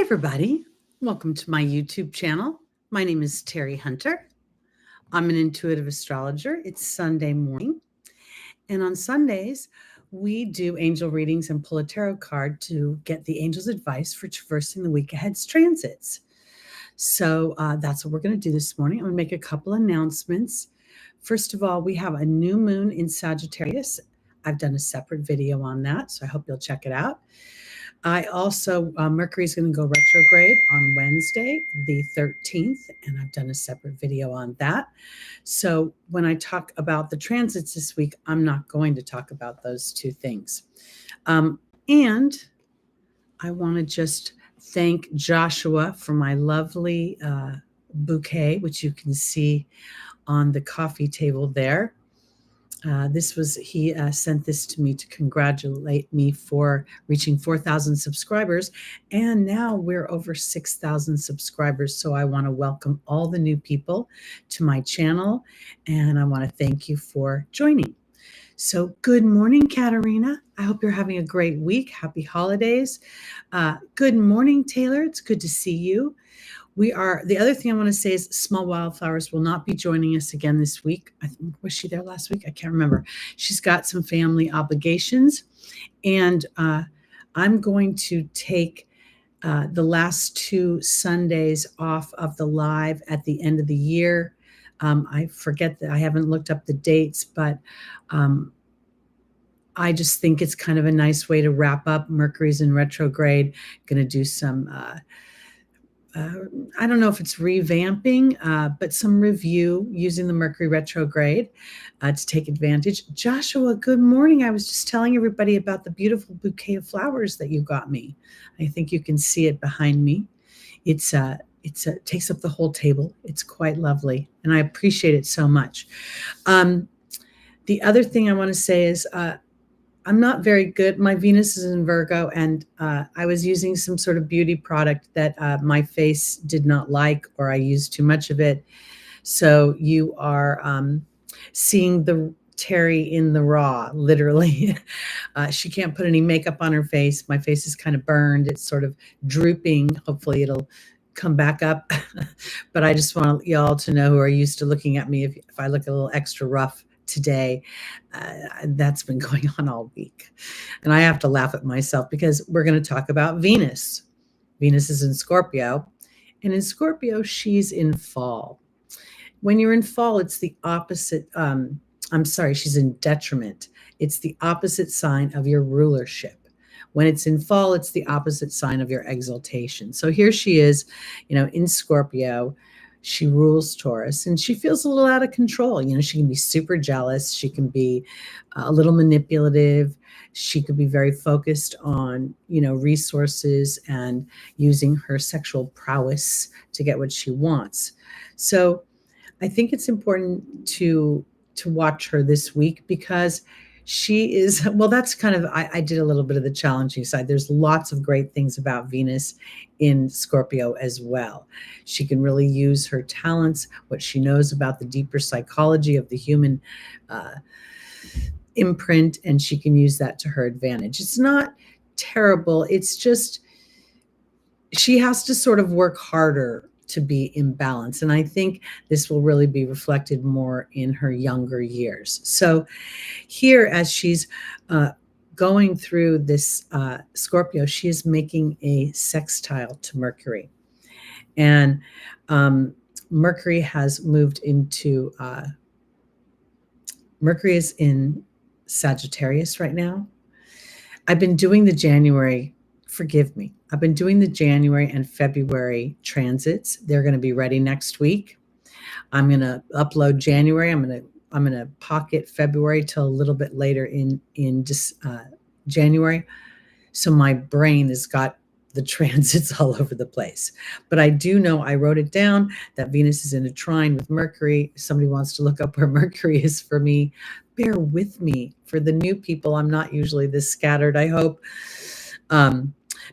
everybody. Welcome to my YouTube channel. My name is Teri Hunter. I'm an intuitive astrologer. It's Sunday morning. And on Sundays, we do angel readings and pull a tarot card to get the angel's advice for traversing the week ahead's transits. So that's what we're going to do this morning. I'm going to make a couple announcements. First of all, we have a new moon in Sagittarius. I've done a separate video on that, so I hope you'll check it out. I also, Mercury is going to go retrograde on Wednesday, the 13th, and I've done a separate video on that. So when I talk about the transits this week, I'm not going to talk about those two things. And I want to just thank Joshua for my lovely bouquet, which you can see on the coffee table there. He sent this to me to congratulate me for reaching 4,000 subscribers. And now we're over 6,000 subscribers. So I want to welcome all the new people to my channel. And I want to thank you for joining. So good morning, Katerina. I hope you're having a great week. Happy holidays. Good morning, Taylor. It's good to see you. The other thing I want to say is Small Wildflowers will not be joining us again this week. Was she there last week? I can't remember. She's got some family obligations. And I'm going to take the last two Sundays off of the live at the end of the year. I forget that I haven't looked up the dates, but I just think it's kind of a nice way to wrap up. Mercury's in retrograde. Going to do some I don't know if it's revamping, but some review using the Mercury retrograde to take advantage. Joshua, good morning. I was just telling everybody about the beautiful bouquet of flowers that you got me. I think you can see it behind me. It takes up the whole table. It's quite lovely, and I appreciate it so much. The other thing I want to say is I'm not very good. My Venus is in Virgo, and I was using some sort of beauty product that my face did not like, or I used too much of it. So you are seeing the Teri in the raw, literally. She can't put any makeup on her face. My face is kind of burned. It's sort of drooping. Hopefully it'll come back up. But I just want y'all to know who are used to looking at me, if I look a little extra rough today, that's been going on all week. And I have to laugh at myself because we're going to talk about Venus. Venus is in Scorpio, and in Scorpio, she's in fall. When you're in fall, it's the opposite. She's in detriment. It's the opposite sign of your rulership. When it's in fall, it's the opposite sign of your exaltation. So here she is, in Scorpio. She rules Taurus, and she feels a little out of control. She can be super jealous. She can be a little manipulative. She could be very focused on, resources and using her sexual prowess to get what she wants. So I think it's important to watch her this week because she is, that's kind of, I did a little bit of the challenging side. There's lots of great things about Venus in Scorpio as well. She can really use her talents, what she knows about the deeper psychology of the human imprint, and she can use that to her advantage. It's not terrible. It's just, she has to sort of work harder to be in balance. And I think this will really be reflected more in her younger years. So here, as she's going through this Scorpio, she is making a sextile to Mercury. And Mercury has moved into, Mercury is in Sagittarius right now. I've been doing the January and February transits. They're going to be ready next week. I'm going to upload January. I'm going to pocket February till a little bit later in January. So my brain has got the transits all over the place. But I do know, I wrote it down, that Venus is in a trine with Mercury. If somebody wants to look up where Mercury is for me, bear with me. For the new people, I'm not usually this scattered, I hope.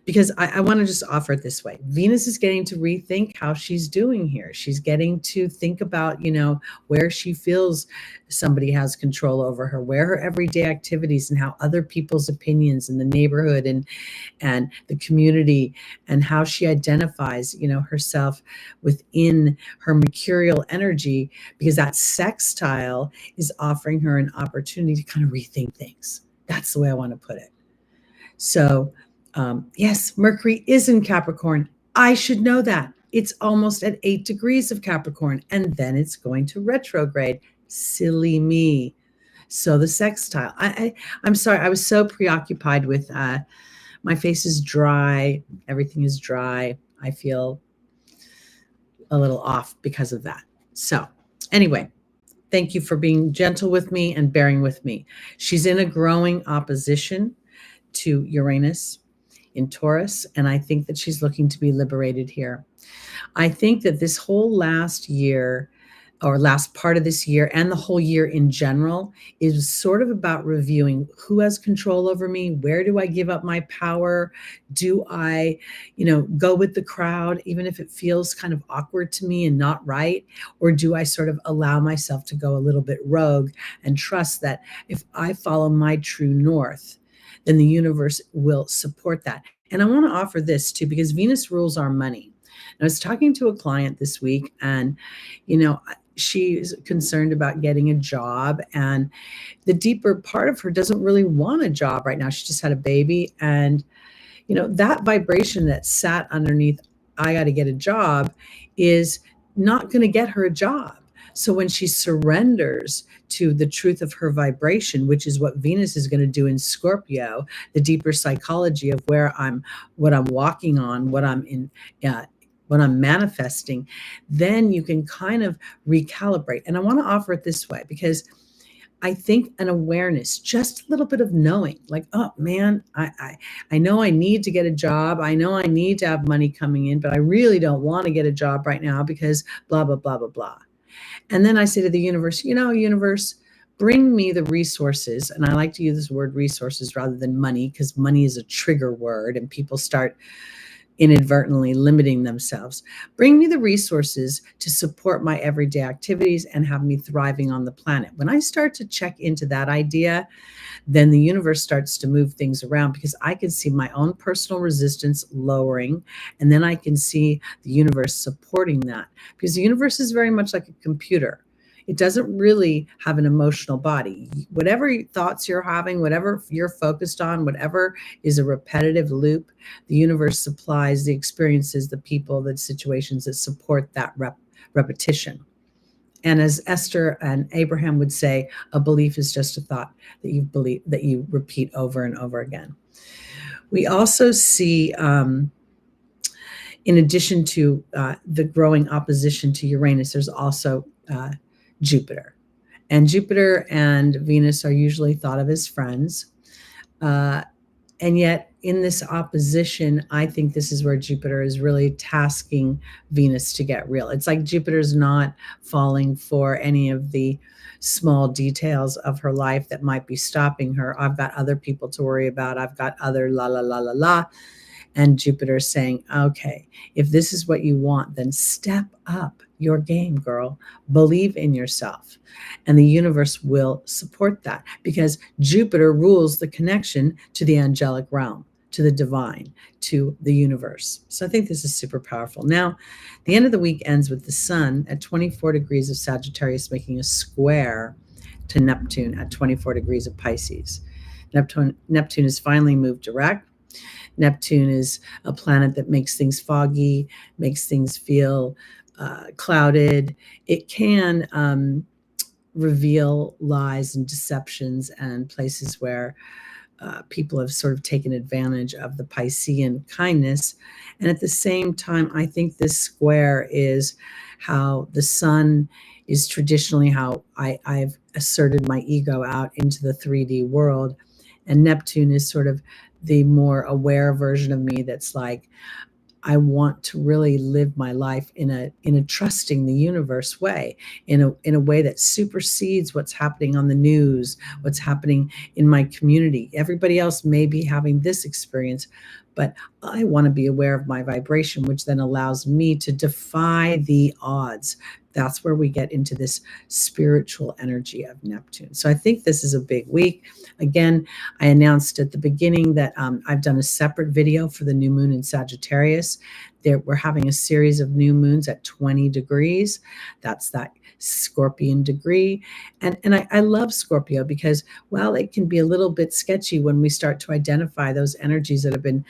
because I want to just offer it this way. Venus is getting to rethink how she's doing here. She's getting to think about, where she feels somebody has control over her, where her everyday activities and how other people's opinions in the neighborhood and the community and how she identifies, herself within her mercurial energy, because that sextile is offering her an opportunity to kind of rethink things. That's the way I want to put it. So, yes, Mercury is in Capricorn. I should know that. It's almost at 8 degrees of Capricorn, and then it's going to retrograde. Silly me. So the sextile. I'm sorry. I was so preoccupied with my face is dry. Everything is dry. I feel a little off because of that. So anyway, thank you for being gentle with me and bearing with me. She's in a growing opposition to Uranus in Taurus, and I think that she's looking to be liberated here. I think that this whole last year, or last part of this year, and the whole year in general, is sort of about reviewing who has control over me, where do I give up my power, do I go with the crowd even if it feels kind of awkward to me and not right, or do I sort of allow myself to go a little bit rogue and trust that if I follow my true north, then the universe will support that. And I want to offer this too, because Venus rules our money. I was talking to a client this week, and she's concerned about getting a job, and the deeper part of her doesn't really want a job right now. She just had a baby, and that vibration that sat underneath, I got to get a job, is not going to get her a job. So when she surrenders to the truth of her vibration, which is what Venus is going to do in Scorpio, the deeper psychology of what I'm walking on, what I'm manifesting, then you can kind of recalibrate. And I want to offer it this way, because I think an awareness, just a little bit of knowing, like, oh man, I know I need to get a job. I know I need to have money coming in, but I really don't want to get a job right now because blah, blah, blah, blah, blah. And then I say to the universe, universe, bring me the resources. And I like to use this word resources rather than money, because money is a trigger word and people start inadvertently limiting themselves. Bring me the resources to support my everyday activities and have me thriving on the planet. When I start to check into that idea, then the universe starts to move things around, because I can see my own personal resistance lowering, and then I can see the universe supporting that, because the universe is very much like a computer. It doesn't really have an emotional body. Whatever thoughts you're having, whatever you're focused on, whatever is a repetitive loop, the universe supplies the experiences, the people, the situations that support that repetition. And as Esther and Abraham would say, a belief is just a thought that you repeat over and over again. We also see, in addition to the growing opposition to Uranus, there's also Jupiter. And Jupiter and Venus are usually thought of as friends. And yet in this opposition, I think this is where Jupiter is really tasking Venus to get real. It's like Jupiter's not falling for any of the small details of her life that might be stopping her. I've got other people to worry about. I've got other la, la, la, la, la. And Jupiter is saying, okay, if this is what you want, then step up your game, girl. Believe in yourself. And the universe will support that, because Jupiter rules the connection to the angelic realm, to the divine, to the universe. So I think this is super powerful. Now, the end of the week ends with the sun at 24 degrees of Sagittarius making a square to Neptune at 24 degrees of Pisces. Neptune has finally moved direct. Neptune is a planet that makes things foggy, makes things feel clouded. It can reveal lies and deceptions and places where people have sort of taken advantage of the Piscean kindness. And at the same time, I think this square is how the sun is traditionally how I've asserted my ego out into the 3D world. And Neptune is sort of the more aware version of me that's like, I want to really live my life in a trusting the universe way, in a way that supersedes what's happening on the news, what's happening in my community. Everybody else may be having this experience, but I want to be aware of my vibration, which then allows me to defy the odds. That's where we get into this spiritual energy of Neptune. So I think this is a big week. Again, I announced at the beginning that I've done a separate video for the new moon in Sagittarius. We're having a series of new moons at 20 degrees. That's that Scorpion degree. And I love Scorpio because, well, it can be a little bit sketchy when we start to identify those energies that have been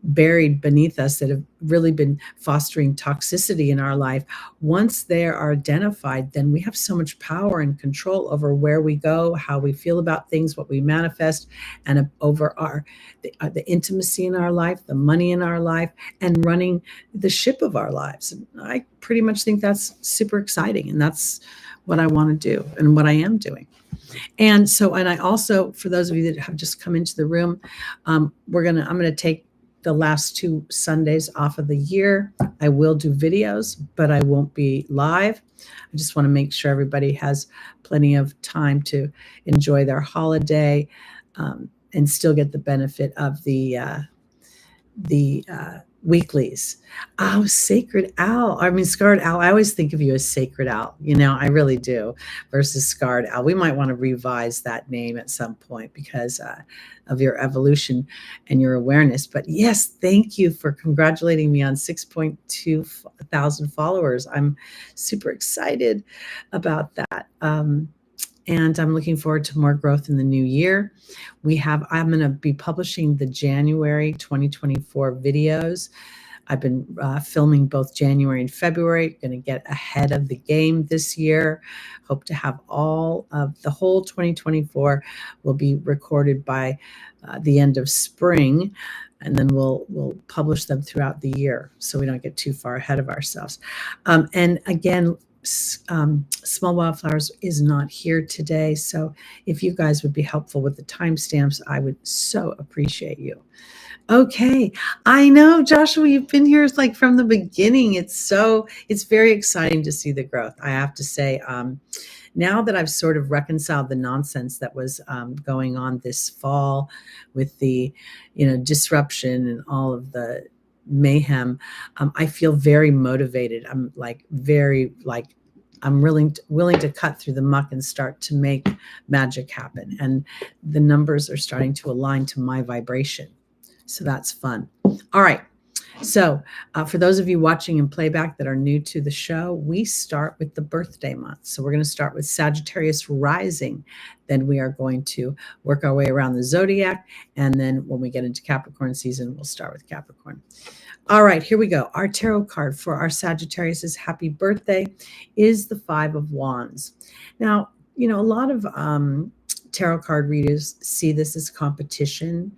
buried beneath us, that have really been fostering toxicity in our life. Once they are identified, then we have so much power and control over where we go, how we feel about things, what we manifest, and over the intimacy in our life, the money in our life, and running the ship of our lives. And I pretty much think that's super exciting, and that's what I want to do and what I am doing. And so, and I also, for those of you that have just come into the room, I'm going to take the last 2 Sundays off of the year. I will do videos, but I won't be live. I just want to make sure everybody has plenty of time to enjoy their holiday and still get the benefit of the weeklies. Oh, Sacred Owl. I mean, Scarred Owl. I always think of you as Sacred Owl. You know, I really do. Versus Scarred Owl. We might want to revise that name at some point because of your evolution and your awareness. But yes, thank you for congratulating me on 6.2 thousand followers. I'm super excited about that. And I'm looking forward to more growth in the new year. I'm going to be publishing the January 2024 videos. I've been filming both January and February, going to get ahead of the game this year. Hope to have all of the whole 2024 will be recorded by the end of spring. And then we'll publish them throughout the year so we don't get too far ahead of ourselves. And again, Small Wildflowers is not here today. So if you guys would be helpful with the timestamps, I would so appreciate you. Okay. I know, Joshua, you've been here like from the beginning. It's very exciting to see the growth. I have to say, now that I've sort of reconciled the nonsense that was going on this fall with the, disruption and all of the mayhem, I feel very motivated. I'm willing to cut through the muck and start to make magic happen. And the numbers are starting to align to my vibration. So that's fun. All right. So for those of you watching in playback that are new to the show, we start with the birthday month. So we're going to start with Sagittarius rising. Then we are going to work our way around the Zodiac. And then when we get into Capricorn season, we'll start with Capricorn. All right, here we go. Our tarot card for our Sagittarius' happy birthday is the 5 of Wands. Now, a lot of tarot card readers see this as competition.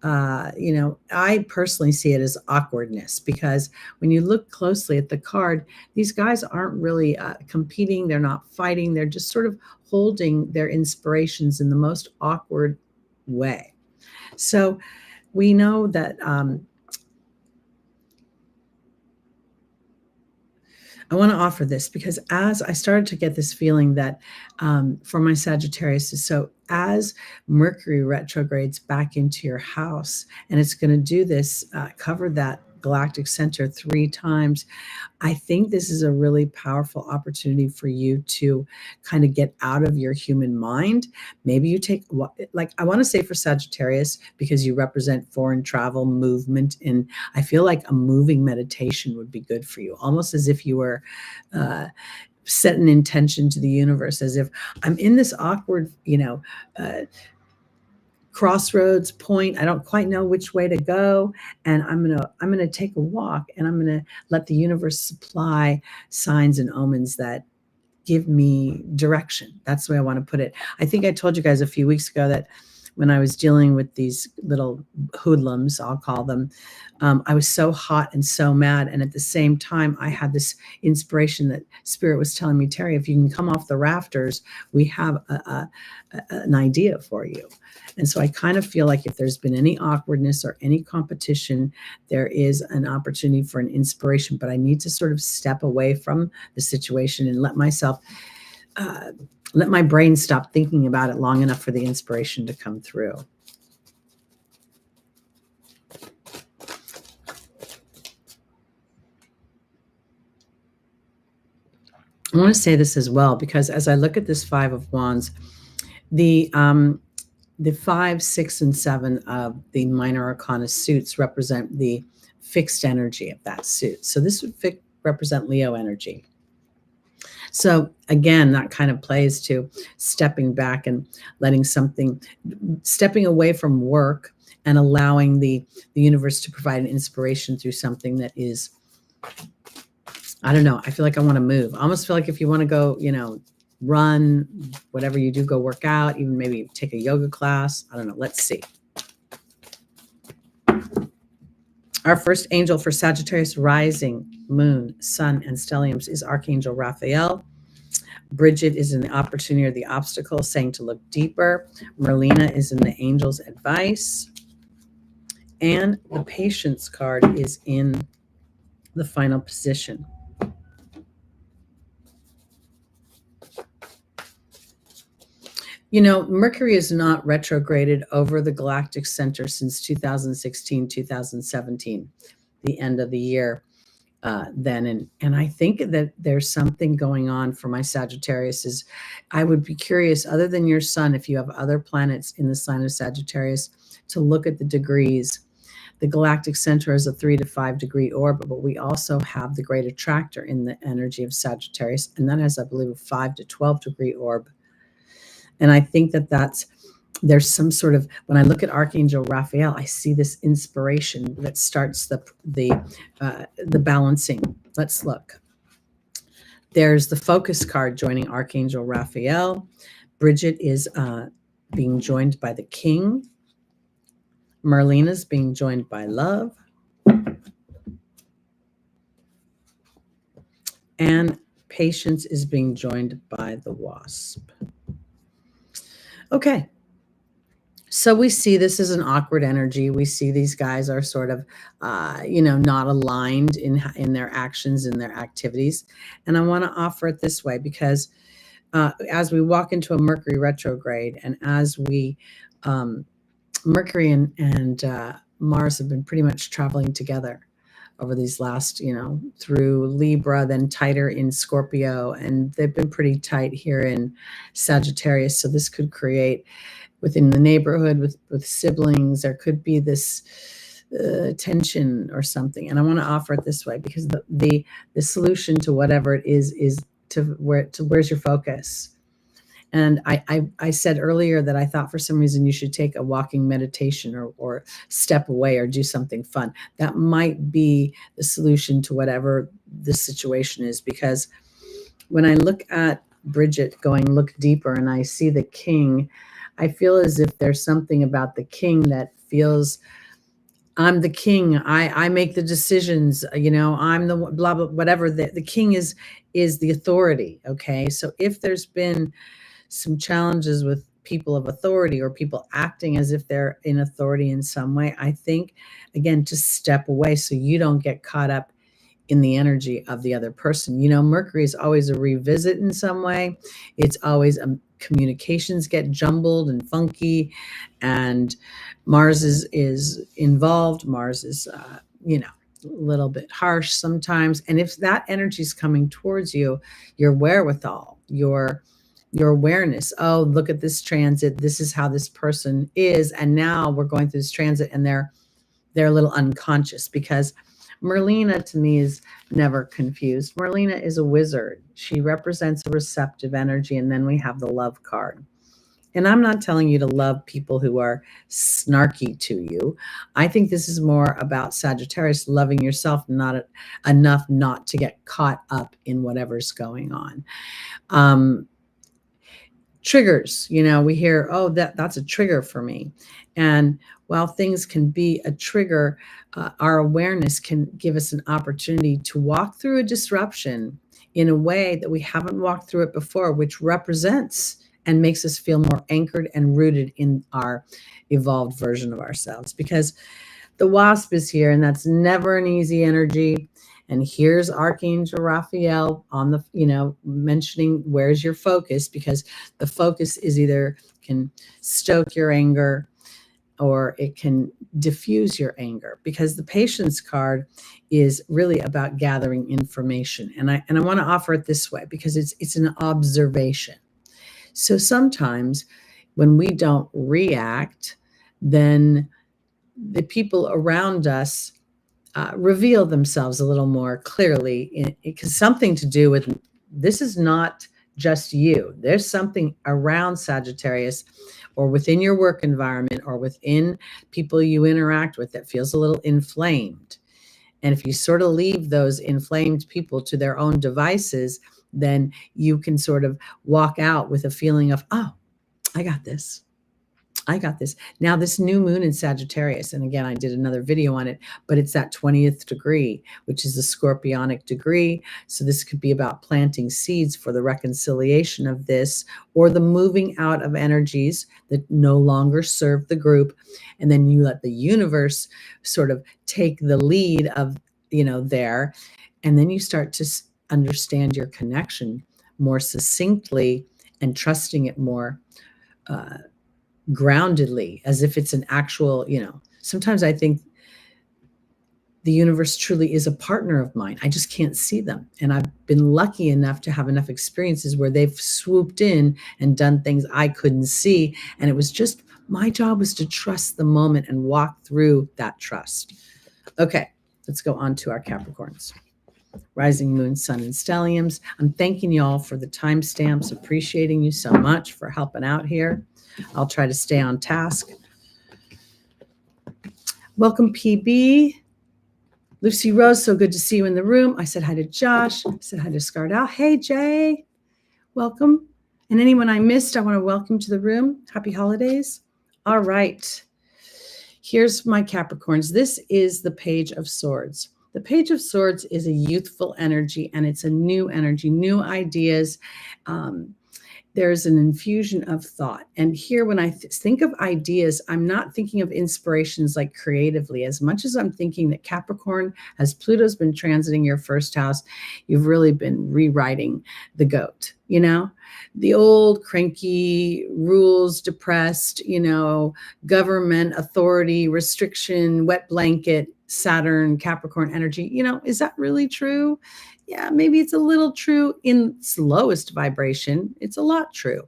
I personally see it as awkwardness because when you look closely at the card, these guys aren't really competing. They're not fighting. They're just sort of holding their inspirations in the most awkward way. So we know that I want to offer this because as I started to get this feeling that for my Sagittarius, so as Mercury retrogrades back into your house, and it's going to do this, cover that galactic center 3 times, I think this is a really powerful opportunity for you to kind of get out of your human mind. Maybe you take, I want to say for Sagittarius, because you represent foreign travel, movement, and I feel like a moving meditation would be good for you, almost as if you were set an intention to the universe, as if I'm in this awkward, crossroads point. I don't quite know which way to go, and I'm gonna take a walk, and I'm gonna let the universe supply signs and omens that give me direction. That's the way I want to put it. I think I told you guys a few weeks ago that when I was dealing with these little hoodlums, I'll call them, I was so hot and so mad. And at the same time, I had this inspiration that Spirit was telling me, Teri, if you can come off the rafters, we have an idea for you. And so I kind of feel like if there's been any awkwardness or any competition, there is an opportunity for an inspiration, but I need to sort of step away from the situation and let my brain stop thinking about it long enough for the inspiration to come through. I want to say this as well, because as I look at this Five of Wands, the 5, 6, and 7 of the minor arcana suits represent the fixed energy of that suit. So this would represent Leo energy. So again, that kind of plays to stepping back and stepping away from work and allowing the universe to provide an inspiration through something that is, I don't know. I feel like I want to move. I almost feel like if you want to go, run, whatever you do, go work out, even maybe take a yoga class. I don't know. Let's see. Our first angel for Sagittarius rising, moon, sun, and stelliums is Archangel Raphael. Bridget is in the opportunity or the obstacle, saying to look deeper. Merlina is in the angel's advice. And the patience card is in the final position. Mercury is not retrograded over the galactic center since 2016, 2017, the end of the year then. And I think that there's something going on for my Sagittarius. Is I would be curious, other than your sun, if you have other planets in the sign of Sagittarius, to look at the degrees. The galactic center is a 3 to 5 degree orb, but we also have the great attractor in the energy of Sagittarius, and that has, I believe, a 5 to 12 degree orb. And I think that there's some sort of, when I look at Archangel Raphael, I see this inspiration that starts the balancing. Let's look. There's the focus card joining Archangel Raphael. Bridget is being joined by the king. Merlina's being joined by love. And patience is being joined by the wasp. Okay. So we see this as an awkward energy. We see these guys are sort of, not aligned in their actions and their activities. And I want to offer it this way, because as we walk into a Mercury retrograde, and as Mercury and Mars have been pretty much traveling together over these last, through Libra, then tighter in Scorpio, and they've been pretty tight here in Sagittarius. So this could create, within the neighborhood with siblings, there could be this tension or something. And I want to offer it this way, because the solution to whatever it is where's your focus. And I said earlier that I thought for some reason you should take a walking meditation or step away or do something fun. That might be the solution to whatever the situation is, because when I look at Bridget going, look deeper, and I see the king, I feel as if there's something about the king that feels, I'm the king. I make the decisions, I'm the blah, blah, whatever. The king is the authority. Okay. So if there's been some challenges with people of authority or people acting as if they're in authority in some way, I think, again, to step away so you don't get caught up in the energy of the other person. Mercury is always a revisit in some way. It's always communications get jumbled and funky, and Mars is involved. Mars is, a little bit harsh sometimes. And if that energy is coming towards you, your wherewithal, your awareness, oh, look at this transit. This is how this person is. And now we're going through this transit, and they're a little unconscious, because Merlina to me is never confused. Merlina is a wizard. She represents a receptive energy. And then we have the love card. And I'm not telling you to love people who are snarky to you. I think this is more about Sagittarius loving yourself, not enough not to get caught up in whatever's going on. Triggers, we hear, oh, that's a trigger for me. And while things can be a trigger, our awareness can give us an opportunity to walk through a disruption in a way that we haven't walked through it before, which represents and makes us feel more anchored and rooted in our evolved version of ourselves. Because the wasp is here, and that's never an easy energy. And here's Archangel Raphael on the, mentioning where's your focus, because the focus is either can stoke your anger or it can diffuse your anger, because the patience card is really about gathering information. And I want to offer it this way because it's an observation. So sometimes when we don't react, then the people around us reveal themselves a little more clearly, because something to do with this is not just you. There's something around Sagittarius or within your work environment or within people you interact with that feels a little inflamed. And if you sort of leave those inflamed people to their own devices, then you can sort of walk out with a feeling of, oh, I got this. I got this. Now, this new moon in Sagittarius, and again, I did another video on it, but it's that 20th degree, which is the scorpionic degree. So this could be about planting seeds for the reconciliation of this, or the moving out of energies that no longer serve the group. And then you let the universe sort of take the lead of, there. And then you start to understand your connection more succinctly and trusting it more groundedly, as if it's an actual, sometimes I think the universe truly is a partner of mine. I just can't see them. And I've been lucky enough to have enough experiences where they've swooped in and done things I couldn't see. And it was just, my job was to trust the moment and walk through that trust. Okay, let's go on to our Capricorns. Rising moon, sun, and stelliums. I'm thanking you all for the timestamps, appreciating you so much for helping out here. I'll try to stay on task. Welcome, PB. Lucy Rose, so good to see you in the room. I said hi to Josh. I said hi to Scardell. Hey, Jay. Welcome. And anyone I missed, I want to welcome to the room. Happy holidays. All right. Here's my Capricorns. This is the Page of Swords. The Page of Swords is a youthful energy, and it's a new energy, new ideas. There's an infusion of thought. And here, when I think of ideas, I'm not thinking of inspirations like creatively, as much as I'm thinking that Capricorn, as Pluto's been transiting your first house, you've really been rewriting the goat, the old cranky rules, depressed, government, authority, restriction, wet blanket, Saturn, Capricorn energy. Is that really true? Yeah, maybe it's a little true in its lowest vibration. It's a lot true.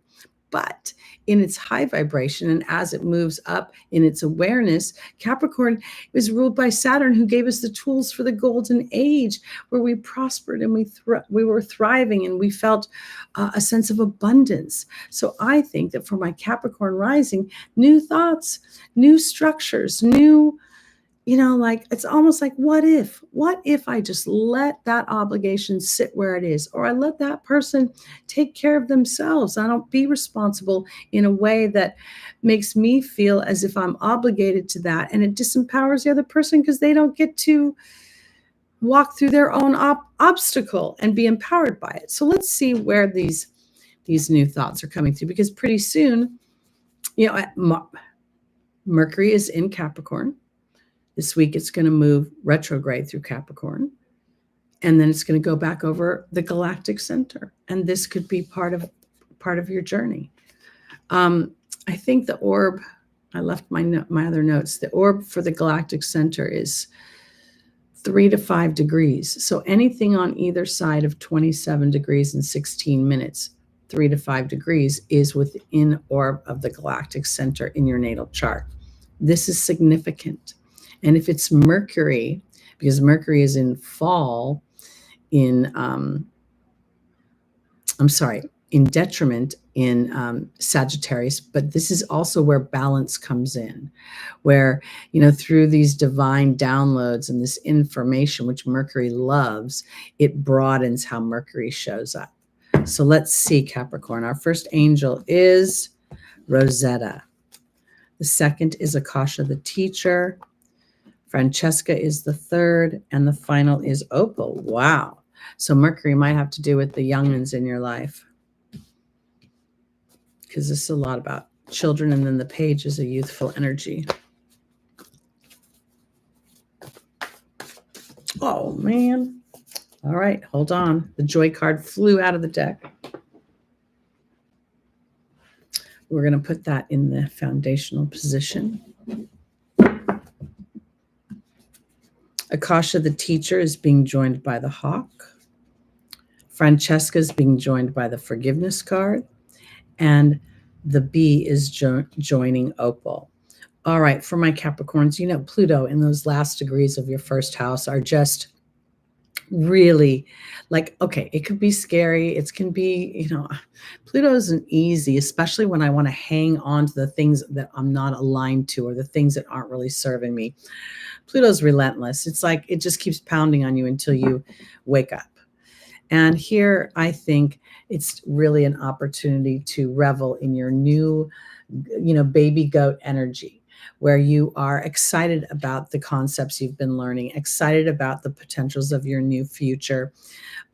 But in its high vibration, and as it moves up in its awareness, Capricorn is ruled by Saturn, who gave us the tools for the golden age, where we prospered and we were thriving, and we felt a sense of abundance. So I think that for my Capricorn rising, new thoughts, new structures, new, it's almost like, what if I just let that obligation sit where it is, or I let that person take care of themselves? I don't be responsible in a way that makes me feel as if I'm obligated to that, and it disempowers the other person because they don't get to walk through their own obstacle and be empowered by it. So let's see where these new thoughts are coming through, because pretty soon, Mercury is in Capricorn. This week, it's going to move retrograde through Capricorn, and then it's going to go back over the galactic center. And this could be part of your journey. I think the orb, I left my other notes. The orb for the galactic center is 3 to 5 degrees. So anything on either side of 27 degrees and 16 minutes, 3 to 5 degrees, is within orb of the galactic center in your natal chart. This is significant. And if it's Mercury, because Mercury is in fall, in detriment in Sagittarius, but this is also where balance comes in, where, through these divine downloads and this information, which Mercury loves, it broadens how Mercury shows up. So let's see, Capricorn. Our first angel is Rosetta. The second is Akasha, the teacher. Francesca is the third, and the final is Opal. Wow. So Mercury might have to do with the youngins in your life, because this is a lot about children, and then the page is a youthful energy. Oh, man. All right, hold on. The joy card flew out of the deck. We're going to put that in the foundational position. Akasha, the teacher, is being joined by the hawk. Francesca is being joined by the forgiveness card. And the bee is joining Opal. All right, for my Capricorns, you know, Pluto in those last degrees of your first house are just really like, okay, it could be scary. It can be, you know, Pluto isn't easy, especially when I want to hang on to the things that I'm not aligned to or the things that aren't really serving me. Pluto's relentless. It's like it just keeps pounding on you until you wake up. And here I think it's really an opportunity to revel in your new, you know, baby goat energy, where you are excited about the concepts you've been learning, excited about the potentials of your new future.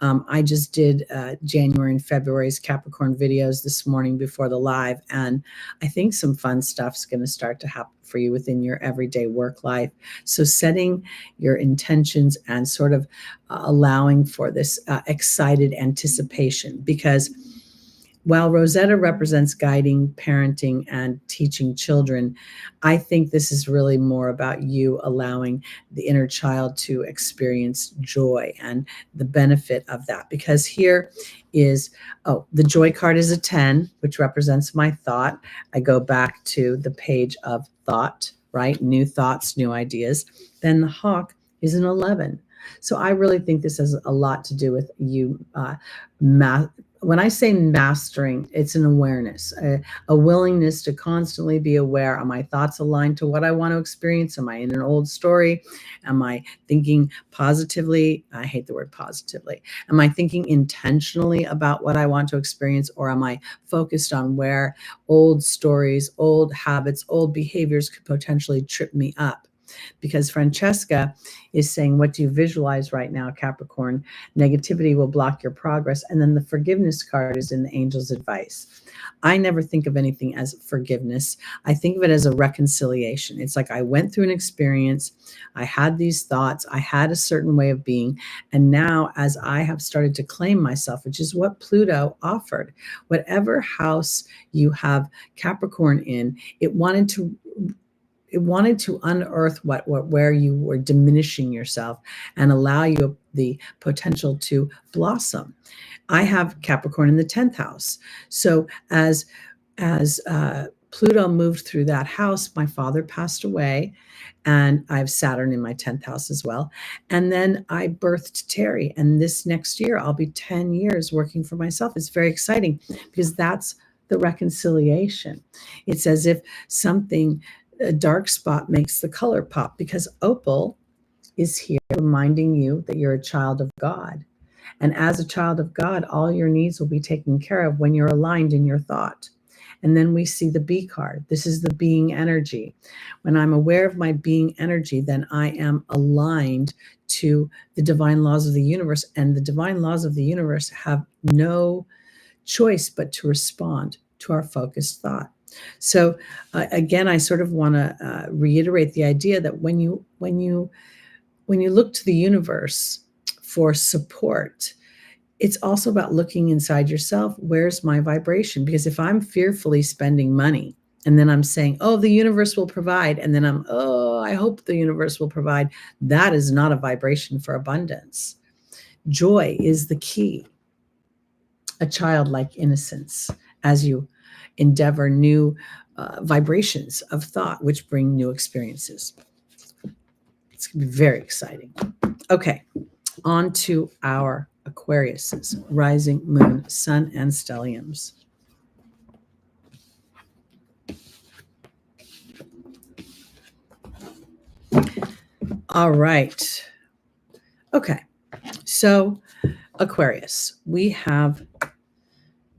I just did January and February's Capricorn videos this morning before the live, and I think some fun stuff's going to start to happen for you within your everyday work life. So setting your intentions and sort of allowing for this excited anticipation, because while Rosetta represents guiding, parenting, and teaching children, I think this is really more about you allowing the inner child to experience joy and the benefit of that. Because here is, the joy card is a 10, which represents my thought. I go back to the page of thought, right? New thoughts, new ideas. Then the hawk is an 11. So I really think this has a lot to do with you when I say mastering, it's an awareness, a willingness to constantly be aware. Are my thoughts aligned to what I want to experience? Am I in an old story? Am I thinking positively? I hate the word positively. Am I thinking intentionally about what I want to experience? Or am I focused on where old stories, old habits, old behaviors could potentially trip me up? Because Francesca is saying, what do you visualize right now, Capricorn? Negativity will block your progress. And then the forgiveness card is in the angel's advice. I never think of anything as forgiveness. I think of it as a reconciliation. It's like I went through an experience. I had these thoughts. I had a certain way of being. And now as I have started to claim myself, which is what Pluto offered, whatever house you have Capricorn in, it wanted to unearth where you were diminishing yourself and allow you the potential to blossom. I have Capricorn in the 10th house. So as Pluto moved through that house, my father passed away, and I have Saturn in my 10th house as well. And then I birthed Teri, and this next year I'll be 10 years working for myself. It's very exciting because that's the reconciliation. It's as if a dark spot makes the color pop, because opal is here reminding you that you're a child of God. And as a child of God, all your needs will be taken care of when you're aligned in your thought. And then we see the bee card. This is the being energy. When I'm aware of my being energy, then I am aligned to the divine laws of the universe. And the divine laws of the universe have no choice but to respond to our focused thought. So again, I sort of want to reiterate the idea that when you look to the universe for support, it's also about looking inside yourself. Where's my vibration? Because if I'm fearfully spending money and then I'm saying, oh, the universe will provide, and then I hope the universe will provide, that is not a vibration for abundance. Joy is the key. A childlike innocence as you endeavor new vibrations of thought, which bring new experiences. It's going to be very exciting. Okay, on to our Aquariuses, rising, moon, sun, and stelliums. All right. Okay, so Aquarius, we have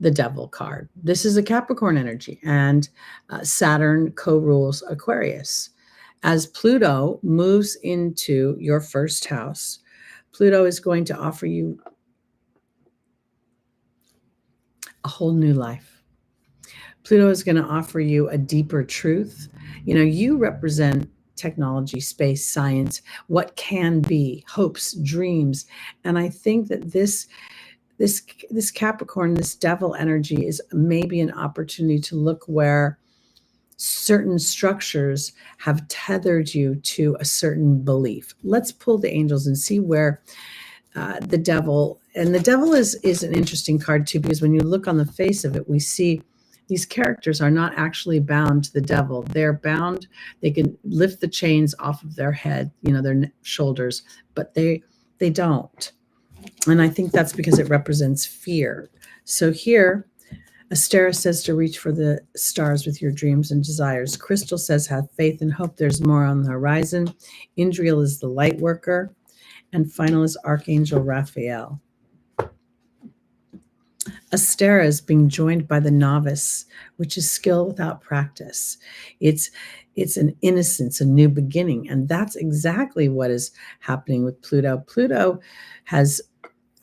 the devil card. This is a Capricorn energy, and Saturn co-rules Aquarius. As Pluto moves into your first house, Pluto is going to offer you a whole new life. Pluto is going to offer you a deeper truth. You know, you represent technology, space, science, what can be, hopes, dreams. And I think that this Capricorn, this devil energy, is maybe an opportunity to look where certain structures have tethered you to a certain belief. Let's pull the angels and see where the devil, and the devil is an interesting card too, because when you look on the face of it, we see these characters are not actually bound to the devil. They're bound, they can lift the chains off of their head, their shoulders, but they don't. And I think that's because it represents fear. So here, Astera says to reach for the stars with your dreams and desires. Crystal says have faith and hope there's more on the horizon. Indriel is the light worker. And final is Archangel Raphael. Astera is being joined by the novice, which is skill without practice. It's an innocence, a new beginning. And that's exactly what is happening with Pluto.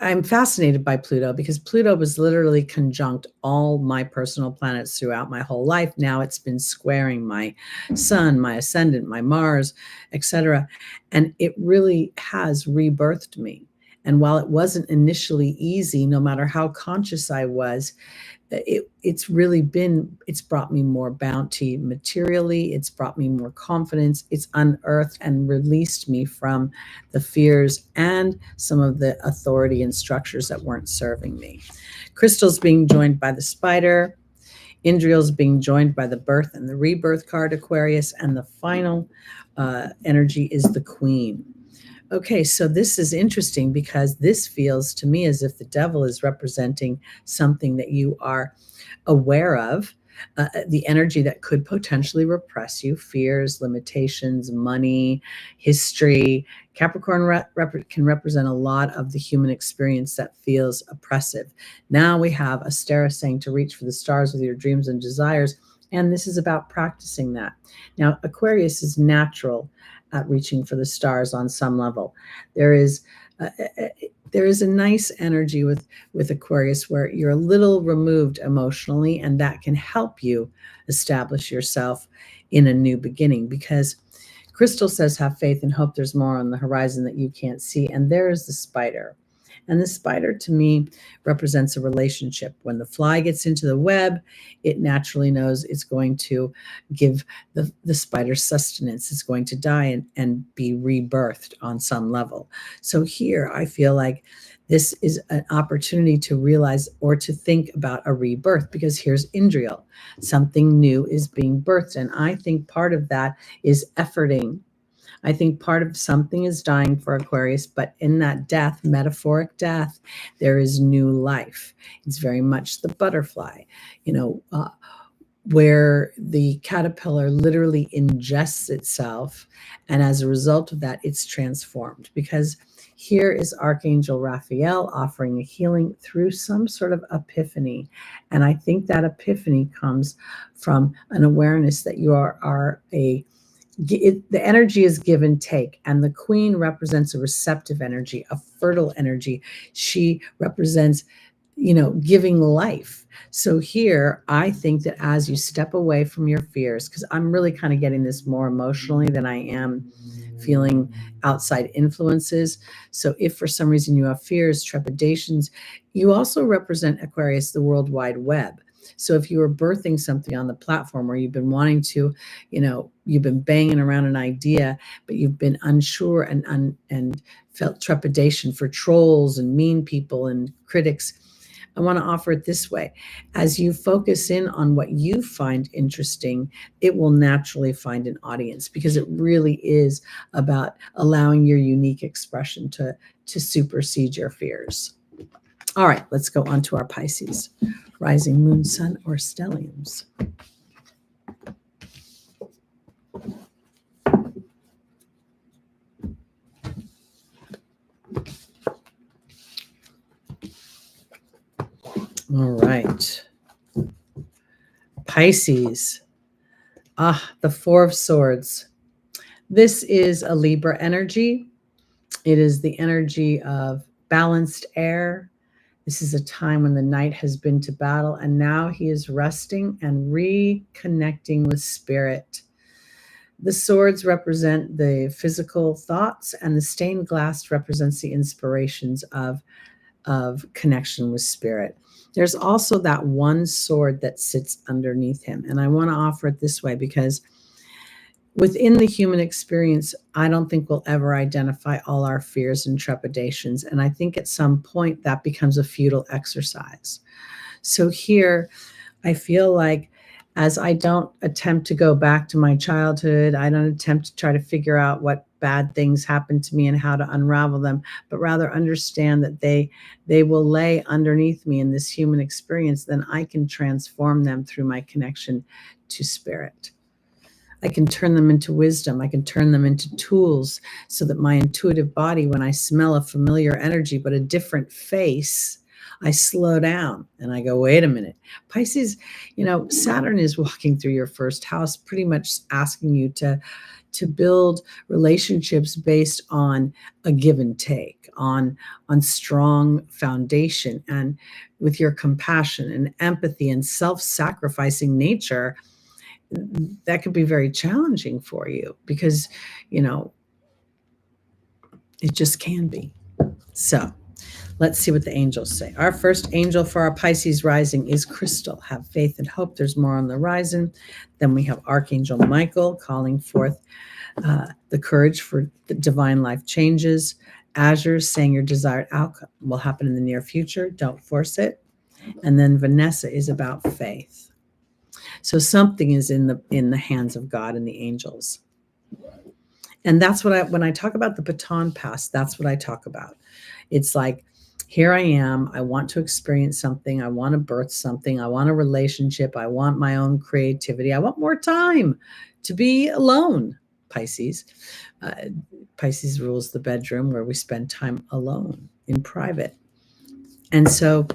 I'm fascinated by Pluto because Pluto was literally conjunct all my personal planets throughout my whole life. Now it's been squaring my sun, my ascendant, my Mars, etc. And it really has rebirthed me. And while it wasn't initially easy, no matter how conscious I was, it's brought me more bounty materially. It's brought me more confidence. It's unearthed and released me from the fears and some of the authority and structures that weren't serving me. Crystal's being joined by the spider. Indriel's being joined by the birth and the rebirth card, Aquarius, and the final energy is the Queen. Okay, so this is interesting because this feels to me as if the devil is representing something that you are aware of, the energy that could potentially repress you, fears, limitations, money, history. Capricorn can represent a lot of the human experience that feels oppressive. Now we have Astera saying to reach for the stars with your dreams and desires, and this is about practicing that. Now, Aquarius is natural at reaching for the stars on some level. There is a nice energy with Aquarius where you're a little removed emotionally, and that can help you establish yourself in a new beginning, because Crystal says have faith and hope there's more on the horizon that you can't see. And there is the spider. And the spider, to me, represents a relationship. When the fly gets into the web, it naturally knows it's going to give the spider sustenance. It's going to die and be rebirthed on some level. So here, I feel like this is an opportunity to realize or to think about a rebirth, because here's Indriel. Something new is being birthed. And I think part of that is efforting. I think part of something is dying for Aquarius, but in that death, metaphoric death, there is new life. It's very much the butterfly, where the caterpillar literally ingests itself. And as a result of that, it's transformed, because here is Archangel Raphael offering a healing through some sort of epiphany. And I think that epiphany comes from an awareness that you are the energy is give and take, and the Queen represents a receptive energy, a fertile energy. She represents, giving life. So here, I think that as you step away from your fears, because I'm really kind of getting this more emotionally than I am feeling outside influences. So if for some reason you have fears, trepidations, you also represent, Aquarius, the World Wide Web. So if you are birthing something on the platform where you've been wanting to, you've been banging around an idea, but you've been unsure and felt trepidation for trolls and mean people and critics, I want to offer it this way. As you focus in on what you find interesting, it will naturally find an audience, because it really is about allowing your unique expression to supersede your fears. All right, let's go on to our Pisces. Rising, moon, sun, or stelliums. All right. Pisces. The Four of Swords. This is a Libra energy. It is the energy of balanced air. This is a time when the knight has been to battle, and now he is resting and reconnecting with spirit. The swords represent the physical thoughts, and the stained glass represents the inspirations of of connection with spirit. There's also that one sword that sits underneath him. And I want to offer it this way because within the human experience, I don't think we'll ever identify all our fears and trepidations. And I think at some point that becomes a futile exercise. So here, I feel like as I don't attempt to go back to my childhood, I don't attempt to try to figure out what bad things happened to me and how to unravel them, but rather understand that they will lay underneath me in this human experience, then I can transform them through my connection to spirit. I can turn them into wisdom. I can turn them into tools so that my intuitive body, when I smell a familiar energy but a different face, I slow down and I go, wait a minute. Pisces, Saturn is walking through your first house, pretty much asking you to build relationships based on a give and take, on strong foundation, and with your compassion and empathy and self-sacrificing nature. That could be very challenging for you because, it just can be. So let's see what the angels say. Our first angel for our Pisces rising is Crystal. Have faith and hope. There's more on the horizon. Then we have Archangel Michael calling forth the courage for the divine life changes. Azure saying your desired outcome will happen in the near future. Don't force it. And then Vanessa is about faith. So something is in the hands of God and the angels. And that's what when I talk about the baton pass, that's what I talk about. It's like, here I am. I want to experience something. I want to birth something. I want a relationship. I want my own creativity. I want more time to be alone, Pisces. Pisces rules the bedroom where we spend time alone in private. And so,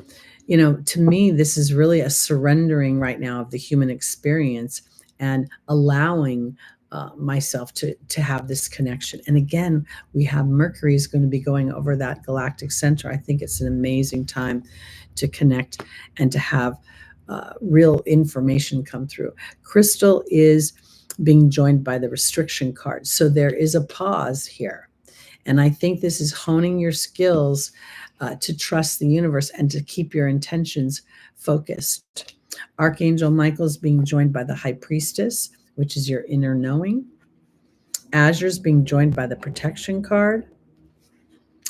to me, this is really a surrendering right now of the human experience and allowing myself to have this connection. And again, we have Mercury is going to be going over that galactic center. I think it's an amazing time to connect and to have real information come through. Crystal is being joined by the restriction card. So there is a pause here. And I think this is honing your skills to trust the universe and to keep your intentions focused. Archangel Michael is being joined by the High Priestess, which is your inner knowing. Azure is being joined by the protection card.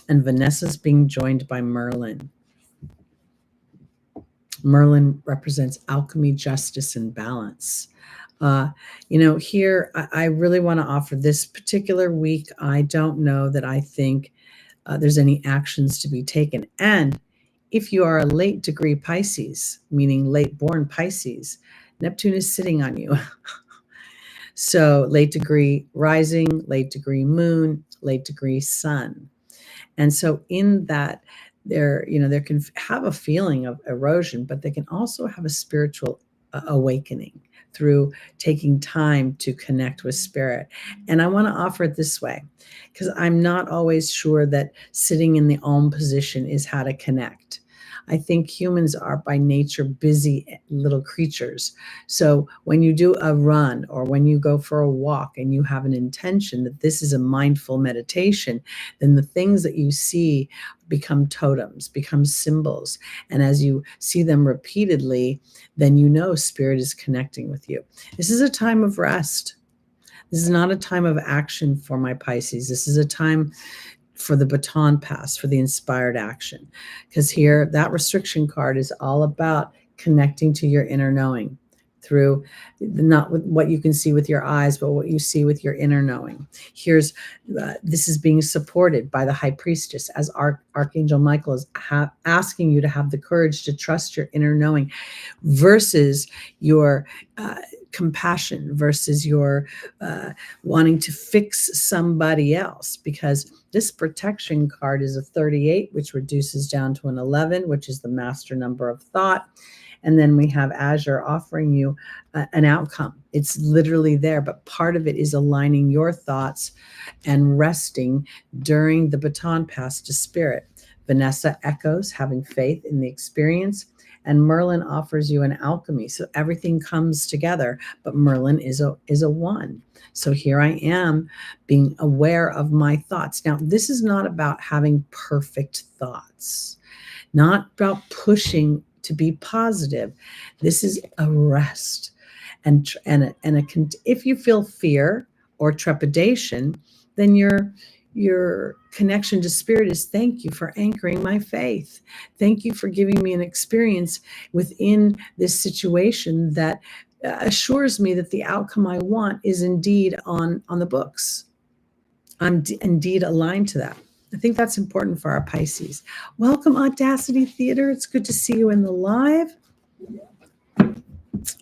And Vanessa is being joined by Merlin. Merlin represents alchemy, justice, and balance. Here, I really want to offer this particular week. I don't know that I think there's any actions to be taken. And if you are a late degree Pisces, meaning late born Pisces, Neptune is sitting on you. So late degree rising, late degree moon, late degree sun. And so in that, there can have a feeling of erosion, but they can also have a spiritual awakening through taking time to connect with spirit. And I want to offer it this way, because I'm not always sure that sitting in the Om position is how to connect. I think humans are by nature busy little creatures. So when you do a run or when you go for a walk and you have an intention that this is a mindful meditation, then the things that you see become totems, become symbols. And as you see them repeatedly, then spirit is connecting with you. This is a time of rest. This is not a time of action for my Pisces. This is a time for the baton pass, for the inspired action. Because here, that restriction card is all about connecting to your inner knowing through not with what you can see with your eyes, but what you see with your inner knowing. This is being supported by the High Priestess as Archangel Michael is asking you to have the courage to trust your inner knowing versus your compassion, versus your wanting to fix somebody else, because this protection card is a 38, which reduces down to an 11, which is the master number of thought. And then we have Azure offering you an outcome. It's literally there, but part of it is aligning your thoughts and resting during the baton pass to spirit. Vanessa echoes having faith in the experience. And Merlin offers you an alchemy. So everything comes together, but Merlin is a one. So here I am being aware of my thoughts. Now, this is not about having perfect thoughts, not about pushing to be positive. This is a rest. If you feel fear or trepidation, then your connection to spirit is, thank you for anchoring my faith. Thank you for giving me an experience within this situation that assures me that the outcome I want is indeed on the books. I'm indeed aligned to that. I think that's important for our Pisces. Welcome, Audacity Theater. It's good to see you in the live.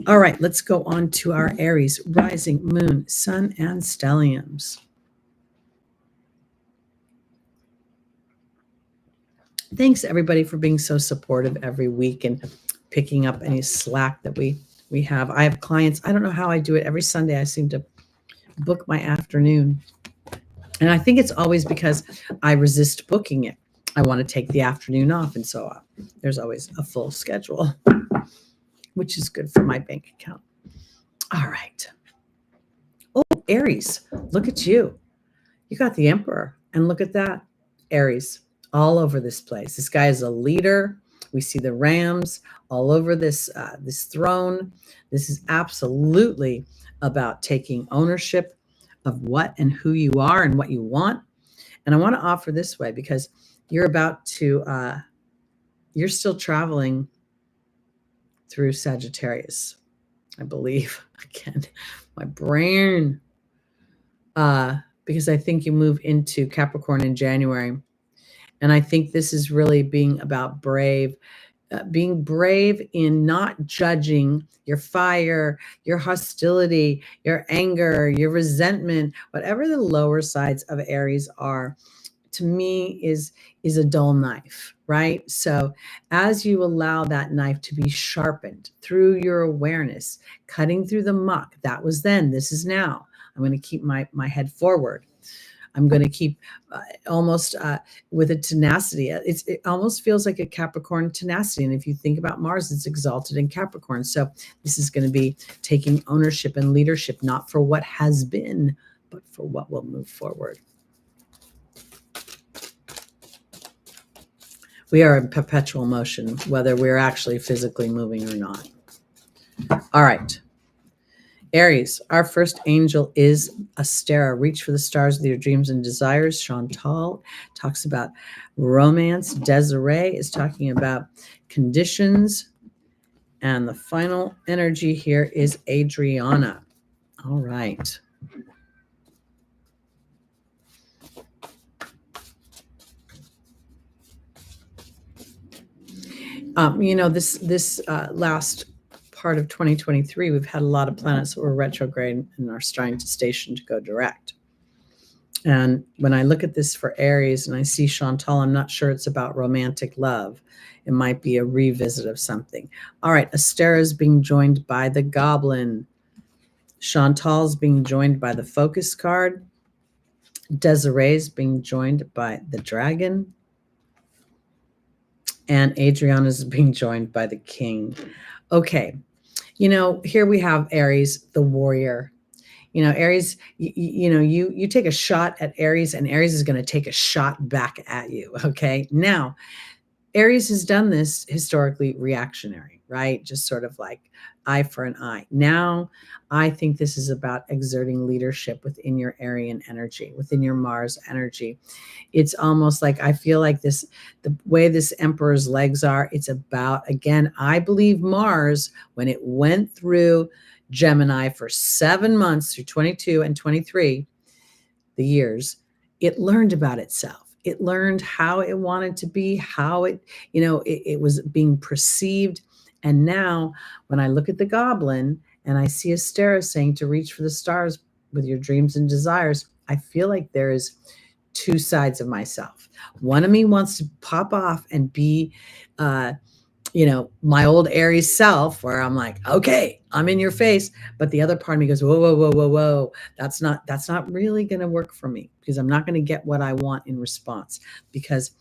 All right, let's go on to our Aries, rising, moon, sun, and stelliums. Thanks, everybody, for being so supportive every week and picking up any slack that we have. I have clients. I don't know how I do it. Every Sunday, I seem to book my afternoon. And I think it's always because I resist booking it. I want to take the afternoon off. And so there's always a full schedule, which is good for my bank account. All right. Oh, Aries, look at you. You got the Emperor. And look at that. Aries, all over this place. This guy is a leader. We see the rams all over this throne. This is absolutely about taking ownership of what and who you are and what you want. And I want to offer this way because you're about to, you're still traveling through Sagittarius, I believe. Again, my brain, because I think you move into Capricorn in January. And I think this is really being about being brave in not judging your fire, your hostility, your anger, your resentment, whatever the lower sides of Aries are, to me is a dull knife, right? So as you allow that knife to be sharpened through your awareness, cutting through the muck, that was then, this is now. I'm going to keep my head forward. I'm going to keep almost with a tenacity. It almost feels like a Capricorn tenacity. And if you think about Mars, it's exalted in Capricorn. So this is going to be taking ownership and leadership, not for what has been, but for what will move forward. We are in perpetual motion, whether we're actually physically moving or not. All right. Aries, our first angel is Astera. Reach for the stars with your dreams and desires. Chantal talks about romance. Desiree is talking about conditions. And the final energy here is Adriana. All right. This last part of 2023, we've had a lot of planets that were retrograde and are starting to station to go direct. And when I look at this for Aries and I see Chantal, I'm not sure it's about romantic love. It might be a revisit of something. All right, Astera is being joined by the Goblin. Chantal's being joined by the Focus card. Desiree is being joined by the Dragon. And Adriana is being joined by the King. Okay. Here we have Aries, the warrior. Aries, you take a shot at Aries and Aries is going to take a shot back at you. Okay. Now, Aries has done this historically reactionary, right? Just sort of like eye for an eye. Now, I think this is about exerting leadership within your Arian energy, within your Mars energy. It's almost like, I feel like the way this Emperor's legs are, it's about, again, I believe Mars, when it went through Gemini for 7 months through 22 and 23, the years, it learned about itself. It learned how it wanted to be, how it was being perceived. And now when I look at the Goblin and I see Astera saying to reach for the stars with your dreams and desires, I feel like there is two sides of myself. One of me wants to pop off and be my old Aries self where I'm like, okay, I'm in your face. But the other part of me goes, whoa, whoa, whoa, whoa, whoa. That's not really going to work for me because I'm not going to get what I want in response. Because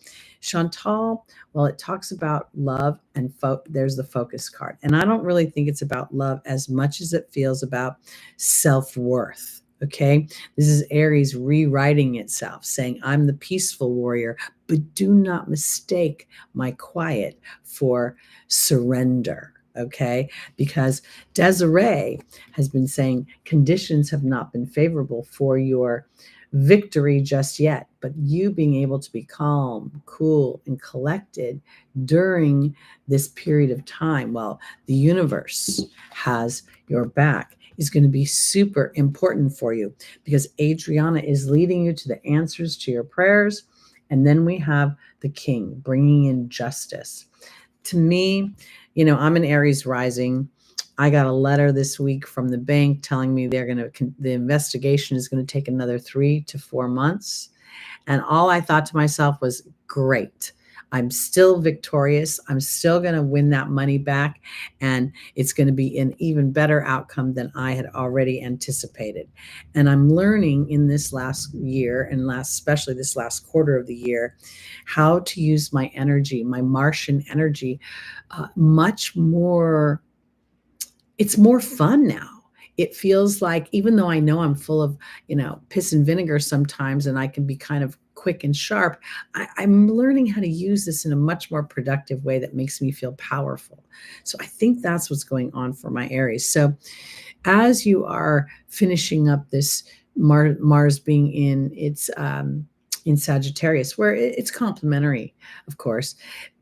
Chantal, well, it talks about love and there's the focus card. And I don't really think it's about love as much as it feels about self-worth. Okay. This is Aries rewriting itself, saying, I'm the peaceful warrior, but do not mistake my quiet for surrender. Okay. Because Desiree has been saying conditions have not been favorable for your victory just yet, but you being able to be calm, cool, and collected during this period of time, well, the universe has your back, is going to be super important for you because Adriana is leading you to the answers to your prayers. And then we have the king bringing in justice. To me, I'm an Aries rising. I got a letter this week from the bank telling me the investigation is going to take another 3 to 4 months. And all I thought to myself was, great. I'm still victorious. I'm still going to win that money back. And it's going to be an even better outcome than I had already anticipated. And I'm learning in this last year and especially this last quarter of the year, how to use my energy, my Martian energy, much more. It's more fun now. It feels like, even though I know I'm full of, piss and vinegar sometimes, and I can be kind of quick and sharp, I'm learning how to use this in a much more productive way that makes me feel powerful. So I think that's what's going on for my Aries. So as you are finishing up this Mars being in Sagittarius, where it's complementary, of course.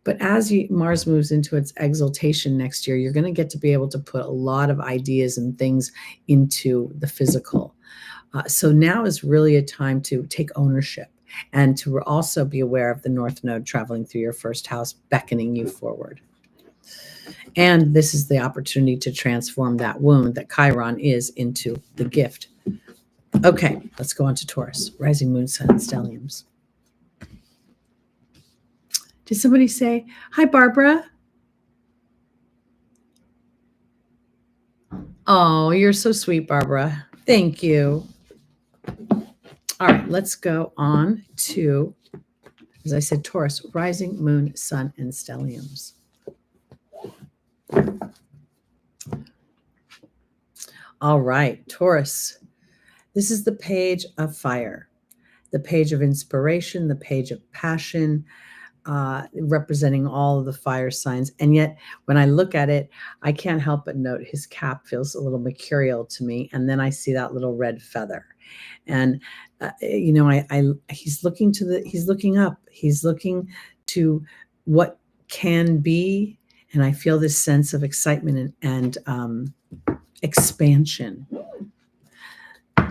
But as Mars moves into its exaltation next year, you're going to get to be able to put a lot of ideas and things into the physical. So now is really a time to take ownership and to also be aware of the North Node traveling through your first house, beckoning you forward. And this is the opportunity to transform that wound that Chiron is into the gift. Okay, let's go on to Taurus, rising moon, sun, and stelliums. Did somebody say, hi, Barbara? Oh, you're so sweet, Barbara. Thank you. All right, let's go on to, as I said, Taurus, rising moon, sun, and stelliums. All right, Taurus. This is the page of fire, the page of inspiration, the page of passion, representing all of the fire signs. And yet, when I look at it, I can't help but note his cap feels a little mercurial to me. And then I see that little red feather. And, he's looking up. He's looking to what can be. And I feel this sense of excitement and expansion.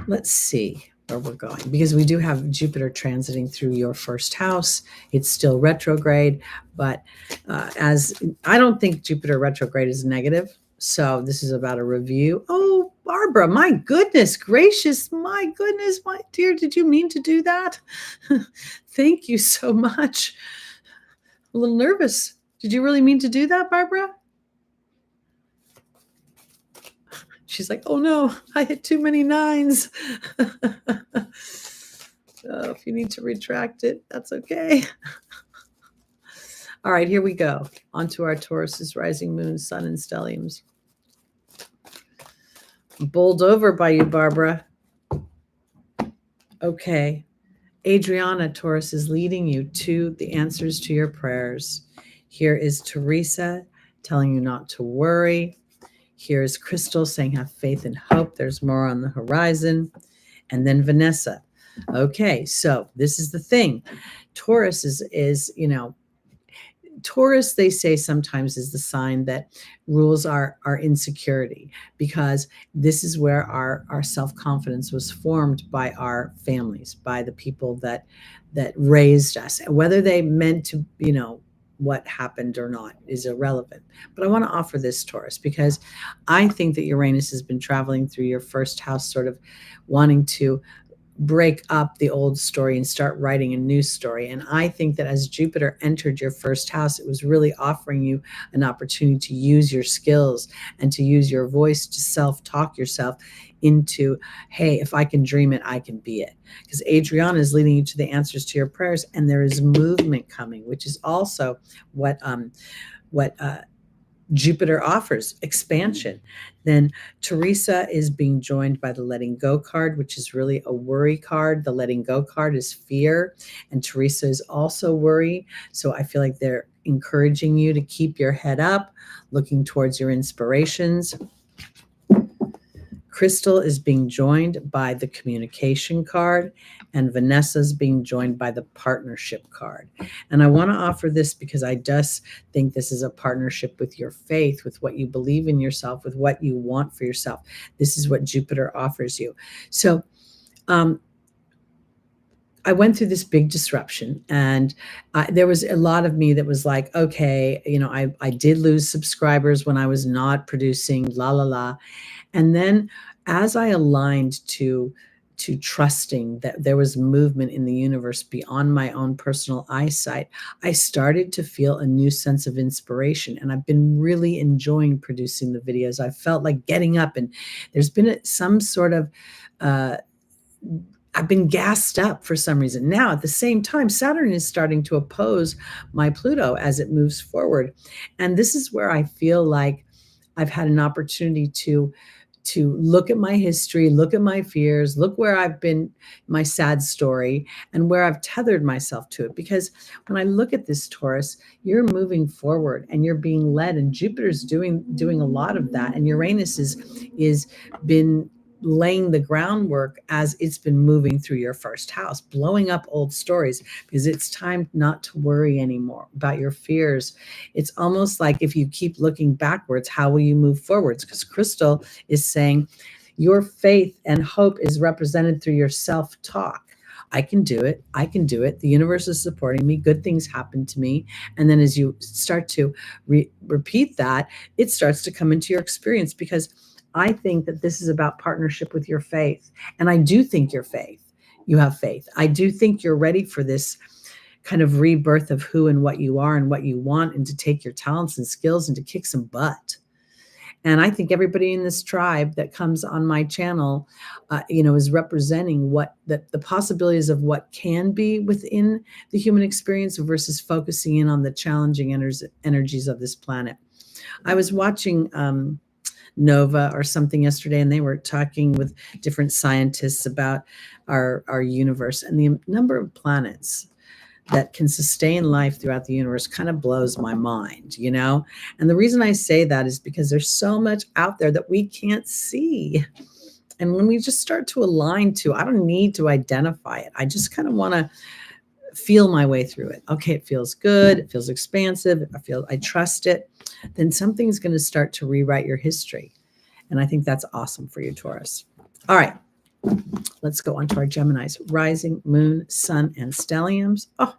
Let's see where we're going, because we do have Jupiter transiting through your first house. It's still retrograde, but as I don't think Jupiter retrograde is negative. So this is about a review. Oh, Barbara, my goodness gracious, my goodness, my dear, did you mean to do that? Thank you so much. A little nervous. Did you really mean to do that, Barbara? She's like, oh no, I hit too many nines. If you need to retract it, that's okay. All right, here we go. On to our Taurus's rising moon, sun, and stelliums. Bowled over by you, Barbara. Okay. Adriana, Taurus, is leading you to the answers to your prayers. Here is Teresa telling you not to worry. Here's Crystal saying have faith and hope. There's more on the horizon. And then Vanessa. Okay, so this is the thing. Taurus is Taurus, they say sometimes, is the sign that rules our insecurity, because this is where our self-confidence was formed by our families, by the people that raised us. Whether they meant to, what happened or not is irrelevant. But I want to offer this, Taurus, because I think that Uranus has been traveling through your first house, sort of wanting to break up the old story and start writing a new story. And I think that as Jupiter entered your first house, it was really offering you an opportunity to use your skills and to use your voice to self-talk yourself into, hey, if I can dream it, I can be it. Because Adriana is leading you to the answers to your prayers, and there is movement coming, which is also what Jupiter offers, expansion. Then Teresa is being joined by the letting go card, which is really a worry card. The letting go card is fear, and Teresa is also worry. So I feel like they're encouraging you to keep your head up, looking towards your inspirations. Crystal is being joined by the communication card, and Vanessa's being joined by the partnership card. And I want to offer this because I just think this is a partnership with your faith, with what you believe in yourself, with what you want for yourself. This is what Jupiter offers you. So I went through this big disruption, and there was a lot of me that was like, okay, I did lose subscribers when I was not producing, la, la, la. And then as I aligned to trusting that there was movement in the universe beyond my own personal eyesight, I started to feel a new sense of inspiration. And I've been really enjoying producing the videos. I felt like getting up, and there's been some sort of, I've been gassed up for some reason. Now, at the same time, Saturn is starting to oppose my Pluto as it moves forward. And this is where I feel like I've had an opportunity to look at my history, look at my fears, look where I've been, my sad story, and where I've tethered myself to it. Because when I look at this, Taurus, you're moving forward and you're being led, and Jupiter's doing a lot of that, and Uranus is been laying the groundwork as it's been moving through your first house, blowing up old stories, because it's time not to worry anymore about your fears. It's almost like if you keep looking backwards, how will you move forwards? Because Crystal is saying your faith and hope is represented through your self-talk. I can do it. I can do it. The universe is supporting me. Good things happen to me. And then as you start to repeat that, it starts to come into your experience, because I think that this is about partnership with your faith. And I do think you have faith. I do think you're ready for this kind of rebirth of who and what you are and what you want, and to take your talents and skills and to kick some butt. And I think everybody in this tribe that comes on my channel, is representing what the possibilities of what can be within the human experience versus focusing in on the challenging energies of this planet. I was watching Nova or something yesterday, and they were talking with different scientists about our universe, and the number of planets that can sustain life throughout the universe kind of blows my mind, And the reason I say that is because there's so much out there that we can't see. And when we just start to align to, I don't need to identify it. I just kind of want to feel my way through it. Okay, it feels good. It feels expansive. I trust it. Then something's going to start to rewrite your history. And I think that's awesome for you, Taurus. All right, let's go on to our Geminis. Rising, moon, sun, and stelliums. Oh,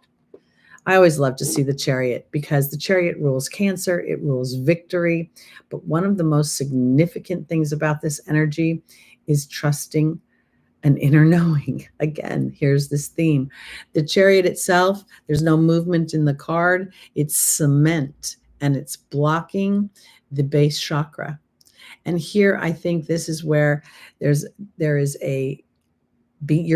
I always love to see the Chariot, because the Chariot rules Cancer. It rules victory. But one of the most significant things about this energy is trusting an inner knowing. Again, here's this theme. The Chariot itself, there's no movement in the card. It's cement, and it's blocking the base chakra. And here, I think this is where you're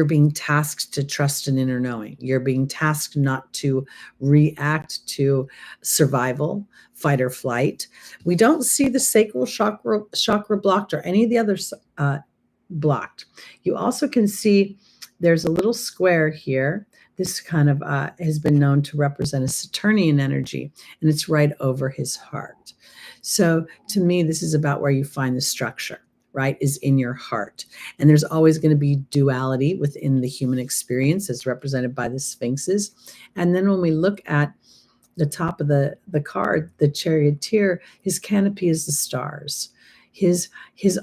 being tasked to trust an inner knowing. You're being tasked not to react to survival, fight or flight. We don't see the sacral chakra blocked, or any of the others blocked. You also can see there's a little square here. This kind of has been known to represent a Saturnian energy, and it's right over his heart. So to me, this is about where you find the structure, right, is in your heart. And there's always going to be duality within the human experience, as represented by the sphinxes. And then when we look at the top of the card, the charioteer, his canopy is the stars. His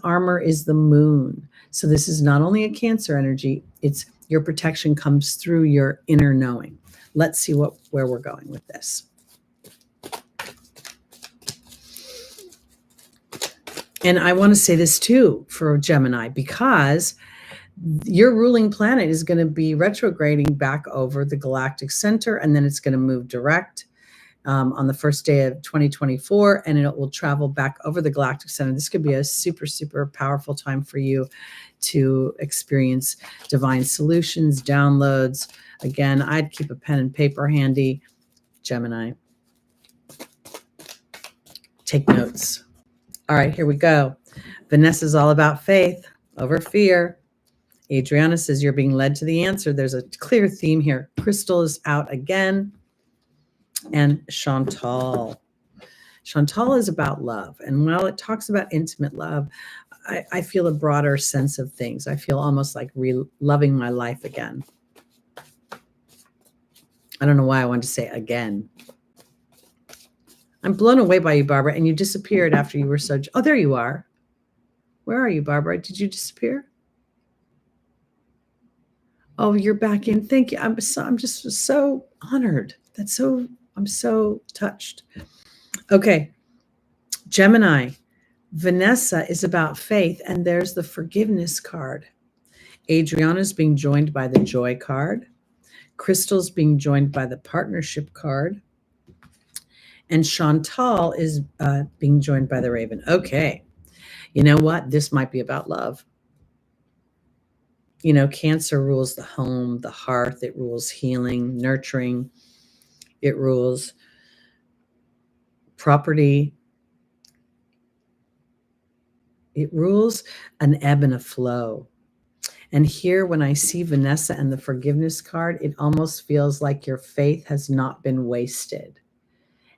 armor is the moon. So this is not only a Cancer energy, it's your protection comes through your inner knowing. Let's see where we're going with this. And I want to say this too for Gemini, because Your ruling planet is going to be retrograding back over the galactic center, and then it's going to move direct on the first day of 2024, and it will travel back over the galactic center. This could be a super, super powerful time for you to experience divine solutions, downloads. Again, I'd keep a pen and paper handy, Gemini. Take notes. All right, here we go. Vanessa's all about faith over fear. Adriana says you're being led to the answer. There's a clear theme here. Crystal is out again. And Chantal. Chantal is about love. And while it talks about intimate love, I feel a broader sense of things. I feel almost like loving my life again. I don't know why I wanted to say again. I'm blown away by you, Barbara, and you disappeared after you were so... Oh, there you are. Where are you, Barbara? Did you disappear? Oh, you're back in. Thank you. I'm just so honored. I'm so touched. Okay. Gemini. Vanessa is about faith, and there's the forgiveness card. Adriana's being joined by the joy card. Crystal's being joined by the partnership card. And Chantal is being joined by the raven. Okay. You know what? This might be about love. You know, Cancer rules the home, the hearth. It rules healing, nurturing. It rules property. It rules an ebb and a flow. And here, when I see Vanessa and the forgiveness card, it almost feels like your faith has not been wasted.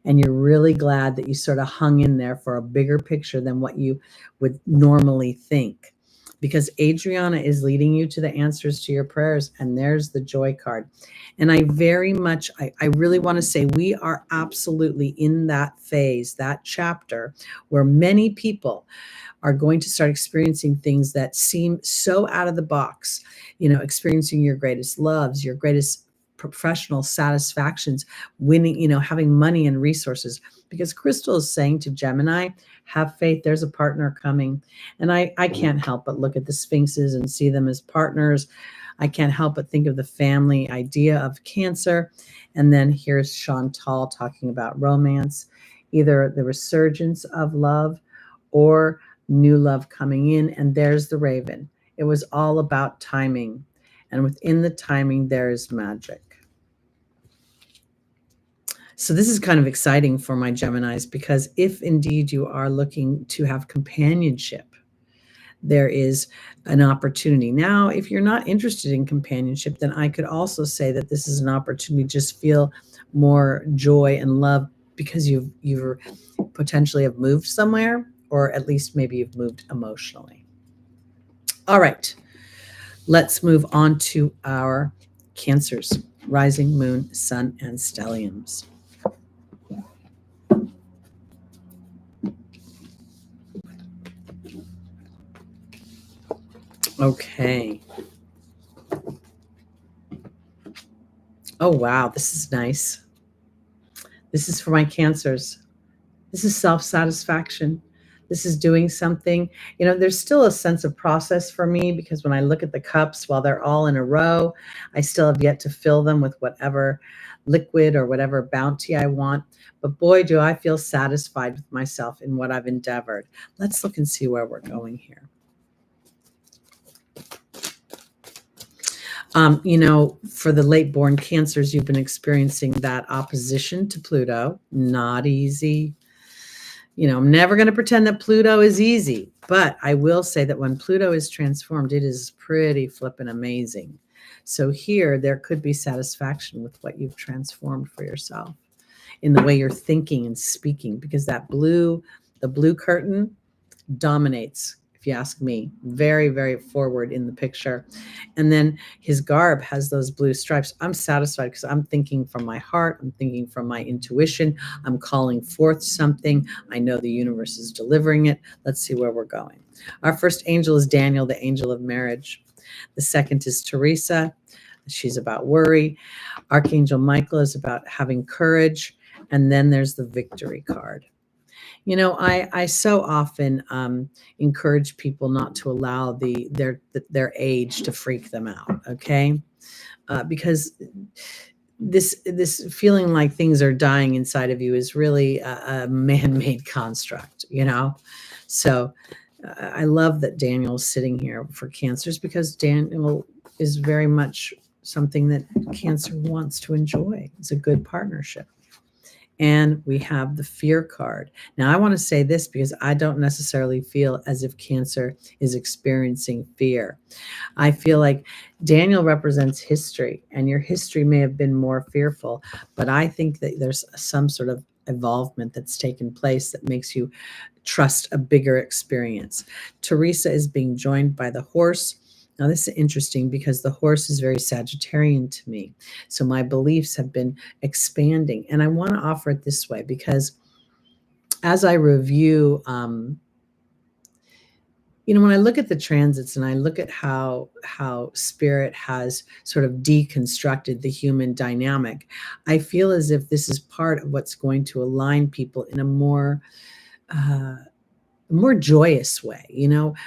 And you're really glad that you sort of hung in there for a bigger picture than what you would normally think. Because Adriana is leading you to the answers to your prayers. And there's the joy card. And I really want to say we are absolutely in that phase, that chapter, where many people are going to start experiencing things that seem so out of the box, you know, experiencing your greatest loves, your greatest professional satisfactions, winning, you know, having money and resources. Because Crystal is saying to Gemini, have faith, there's a partner coming. And I can't help but look at the Sphinxes and see them as partners. I can't help but think of the family idea of Cancer. And then here's Chantal talking about romance, either the resurgence of love or new love coming in. And there's the raven. It was all about timing. And within the timing, there is magic. So this is kind of exciting for my Geminis, because if indeed you are looking to have companionship, there is an opportunity. Now, if you're not interested in companionship, then I could also say that this is an opportunity to just feel more joy and love, because you've potentially have moved somewhere, or at least maybe you've moved emotionally. All right. Let's move on to our Cancers, rising, moon, sun, and stelliums. Okay. Oh, wow. This is nice. This is for my Cancers. This is self-satisfaction. This is doing something. You know, there's still a sense of process for me, because when I look at the cups, while they're all in a row, I still have yet to fill them with whatever liquid or whatever bounty I want. But boy, do I feel satisfied with myself in what I've endeavored. Let's look and see where we're going here. You know, for the late born Cancers, you've been experiencing that opposition to Pluto. Not easy. You know, I'm never going to pretend that Pluto is easy, but I will say that when Pluto is transformed, it is pretty flippin' amazing. So here, there could be satisfaction with what you've transformed for yourself in the way you're thinking and speaking, because the blue curtain dominates, if you ask me. Very, very forward in the picture. And then his garb has those blue stripes. I'm satisfied because I'm thinking from my heart. I'm thinking from my intuition. I'm calling forth something. I know the universe is delivering it. Let's see where we're going. Our first angel is Daniel, the angel of marriage. The second is Teresa. She's about worry. Archangel Michael is about having courage. And then there's the victory card. I so often encourage people not to allow their age to freak them out. Okay, because this feeling like things are dying inside of you is really a man-made construct. So I love that Daniel's sitting here for Cancers, because Daniel is very much something that Cancer wants to enjoy. It's a good partnership. And we have the fear card. Now, I want to say this because I don't necessarily feel as if Cancer is experiencing fear. I feel like Daniel represents history, and your history may have been more fearful, but I think that there's some sort of evolvement that's taken place that makes you trust a bigger experience. Teresa is being joined by the horse. Now, this is interesting because the horse is very Sagittarian to me. So my beliefs have been expanding. And I want to offer it this way because as I review, when I look at the transits and I look at how spirit has sort of deconstructed the human dynamic, I feel as if this is part of what's going to align people in a more joyous way.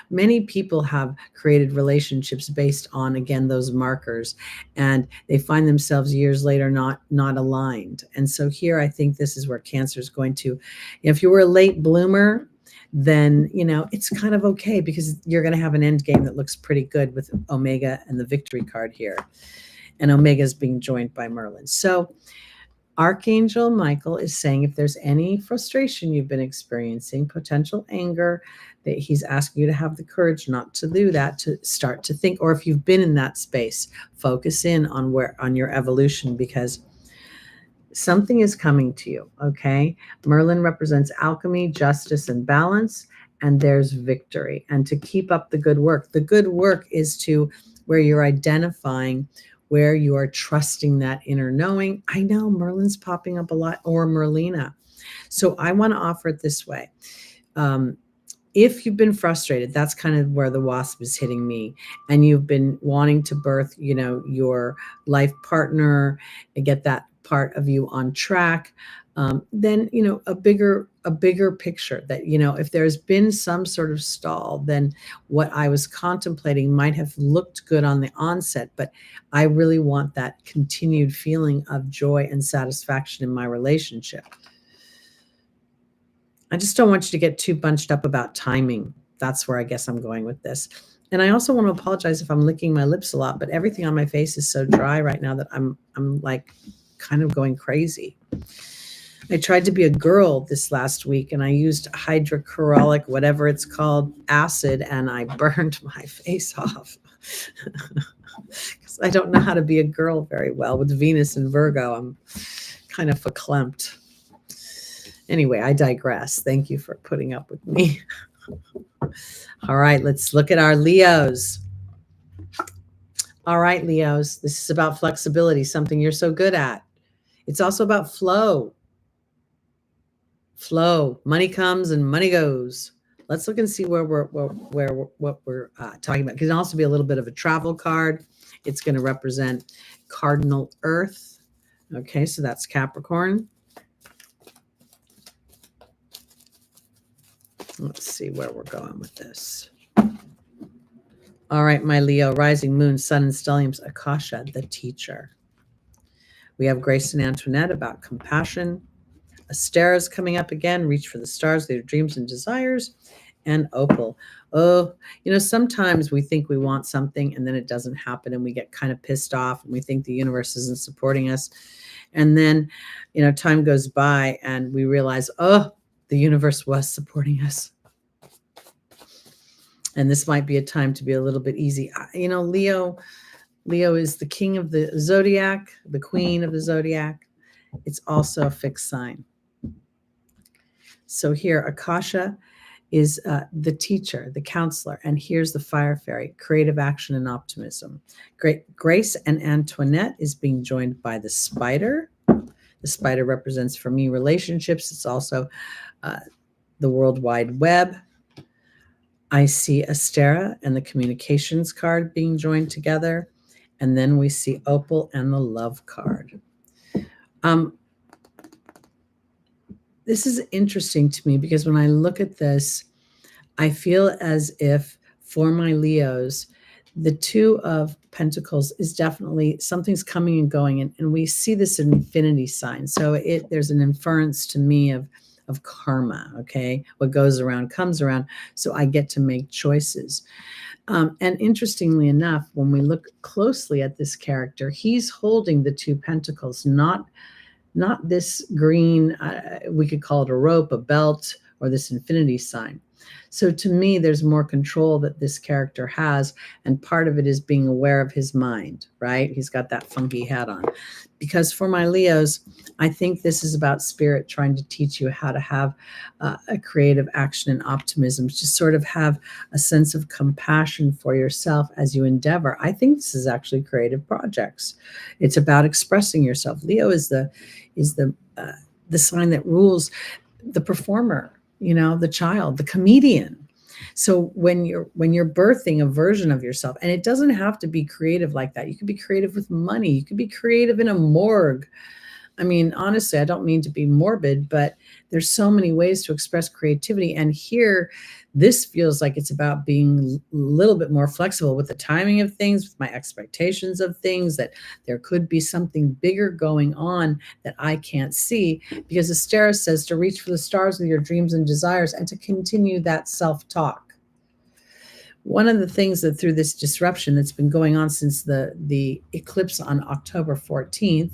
Many people have created relationships based on, again, those markers, and they find themselves years later not aligned. And so here, I think this is where Cancer is going to, if you were a late bloomer, then it's kind of okay, because you're going to have an end game that looks pretty good with Omega and the victory card here, and Omega is being joined by Merlin. So Archangel Michael is saying if there's any frustration you've been experiencing, potential anger, that he's asking you to have the courage not to do that, to start to think, or if you've been in that space, focus in on your evolution, because something is coming to you. Okay. Merlin represents alchemy, justice, and balance, and there's victory. And to keep up the good work. The good work is to where you're identifying, where you are trusting that inner knowing. I know Merlin's popping up a lot, or Merlina. So I want to offer it this way. If you've been frustrated, that's kind of where the wasp is hitting me, and you've been wanting to birth, your life partner and get that part of you on track, then, a bigger picture that, if there's been some sort of stall, then what I was contemplating might have looked good on the onset, but I really want that continued feeling of joy and satisfaction in my relationship. I just don't want you to get too bunched up about timing. That's where I guess I'm going with this. And I also want to apologize if I'm licking my lips a lot, but everything on my face is so dry right now that I'm like kind of going crazy. I tried to be a girl this last week, and I used hydrochloric, whatever it's called, acid, and I burned my face off. Because I don't know how to be a girl very well. With Venus and Virgo, I'm kind of verklempt. Anyway, I digress. Thank you for putting up with me. All right, let's look at our Leos. All right, Leos, this is about flexibility, something you're so good at. It's also about flow. Flow. Money comes and money goes. Let's look and see what we're talking about. It can also be a little bit of a travel card. It's going to represent cardinal Earth. Okay, so that's Capricorn. Let's see where we're going with this. All right, my Leo, rising moon, sun, and stelliums, Akasha, the teacher. We have Grace and Antoinette about compassion. Astera's coming up again, reach for the stars, their dreams and desires. And Opal. Oh, sometimes we think we want something and then it doesn't happen, and we get kind of pissed off, and we think the universe isn't supporting us. And then, time goes by and we realize, oh, the universe was supporting us. And this might be a time to be a little bit easy. Leo is the king of the Zodiac, the queen of the Zodiac. It's also a fixed sign. So here, Akasha is the teacher, the counselor. And here's the fire fairy, creative action and optimism. Grace and Antoinette is being joined by the spider. The spider represents, for me, relationships. It's also the World Wide Web. I see Astera and the communications card being joined together. And then we see Opal and the love card. this is interesting to me because when I look at this, I feel as if for my Leos, the Two of Pentacles is definitely something's coming and going, and we see this in infinity sign. So there's an inference to me of karma. Okay, what goes around comes around. So I get to make choices. And interestingly enough, when we look closely at this character, he's holding the Two Pentacles, not this green, we could call it a rope, a belt, or this infinity sign. So to me, there's more control that this character has, and part of it is being aware of his mind, right? He's got that funky hat on. Because for my Leos, I think this is about spirit trying to teach you how to have a creative action and optimism, to sort of have a sense of compassion for yourself as you endeavor. I think this is actually creative projects. It's about expressing yourself. Leo is the sign that rules the performer, the child, the comedian. So when you're birthing a version of yourself, and it doesn't have to be creative like that. You could be creative with money. You could be creative in a morgue. I mean, honestly, I don't mean to be morbid, but there's so many ways to express creativity. And here, this feels like it's about being a little bit more flexible with the timing of things, with my expectations of things, that there could be something bigger going on that I can't see. Because Astera says to reach for the stars with your dreams and desires and to continue that self-talk. One of the things that through this disruption that's been going on since the eclipse on October 14th,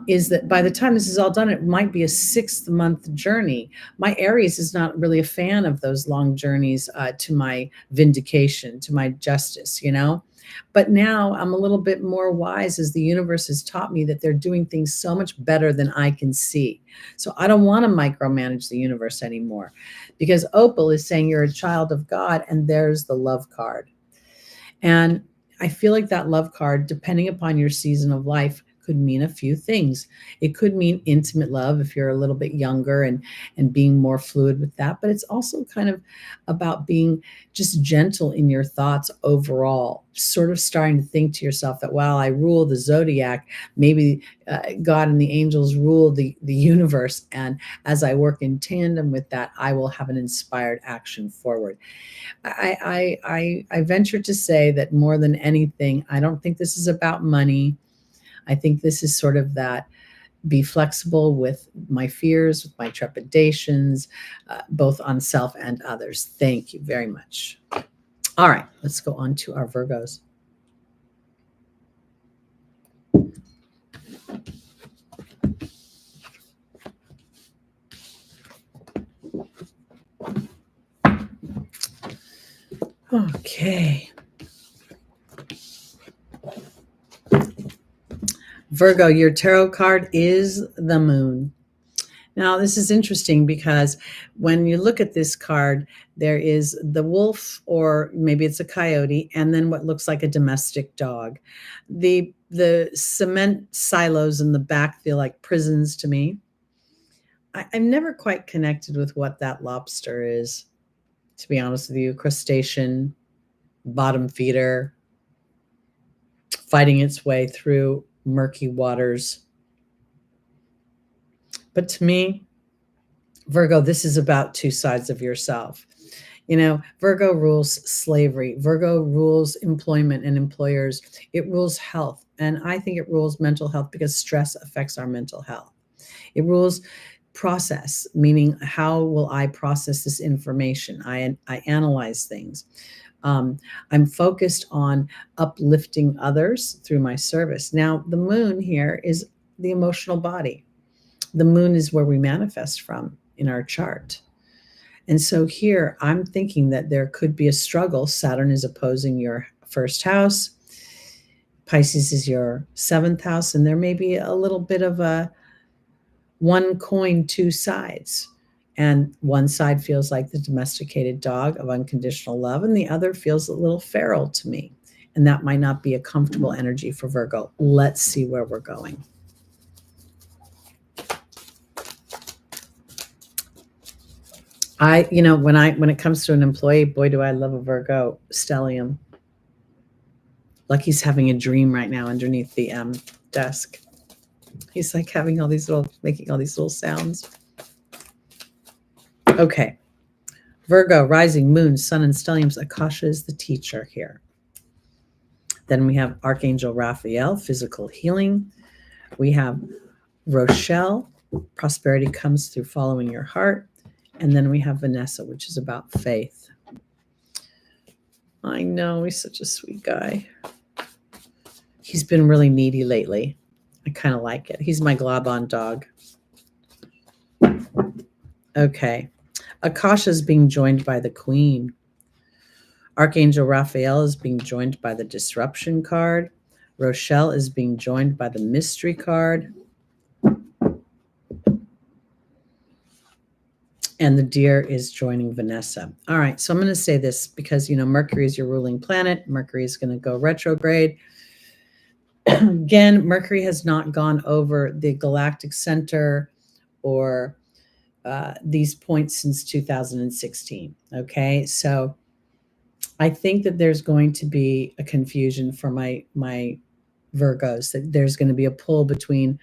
is that by the time this is all done, it might be a 6-month journey. My Aries is not really a fan of those long journeys to my vindication, to my justice, But now I'm a little bit more wise, as the universe has taught me that they're doing things so much better than I can see. So I don't want to micromanage the universe anymore, because Opal is saying you're a child of God, and there's the love card. And I feel like that love card, depending upon your season of life, could mean a few things. It could mean intimate love if you're a little bit younger and being more fluid with that. But it's also kind of about being just gentle in your thoughts overall, sort of starting to think to yourself that, while I rule the Zodiac, maybe God and the angels rule the universe. And as I work in tandem with that, I will have an inspired action forward. I venture to say that more than anything, I don't think this is about money. I think this is sort of that be flexible with my fears, with my trepidations, both on self and others. Thank you very much. All right, let's go on to our Virgos. Okay. Virgo, your tarot card is the moon. Now, this is interesting because when you look at this card, there is the wolf, or maybe it's a coyote, and then what looks like a domestic dog. The cement silos in the back feel like prisons to me. I'm never quite connected with what that lobster is, to be honest with you. Crustacean, bottom feeder, fighting its way through murky waters. But to me, Virgo, this is about two sides of yourself. Virgo rules slavery. Virgo rules employment and employers. It rules health. And I think it rules mental health because stress affects our mental health. It rules process, meaning how will I process this information? I analyze things. I'm focused on uplifting others through my service. Now, the moon here is the emotional body. The moon is where we manifest from in our chart. And so here I'm thinking that there could be a struggle. Saturn is opposing your first house. Pisces is your 7th house. And there may be a little bit of a one coin, two sides. And one side feels like the domesticated dog of unconditional love, and the other feels a little feral to me. And that might not be a comfortable energy for Virgo. Let's see where we're going. When it comes to an employee, boy, do I love a Virgo stellium. Like he's having a dream right now underneath the desk. He's like making all these little sounds. Okay. Virgo, rising, moon, sun, and stelliums. Akasha is the teacher here. Then we have Archangel Raphael, physical healing. We have Rochelle, prosperity comes through following your heart. And then we have Vanessa, which is about faith. I know, he's such a sweet guy. He's been really needy lately. I kind of like it. He's my Glabon dog. Okay. Akasha is being joined by the Queen. Archangel Raphael is being joined by the Disruption card. Rochelle is being joined by the Mystery card. And the Deer is joining Vanessa. All right, so I'm going to say this because, Mercury is your ruling planet. Mercury is going to go retrograde. Again, Mercury has not gone over the galactic center or these points since 2016. Okay, so I think that there's going to be a confusion for my Virgos, that there's going to be a pull between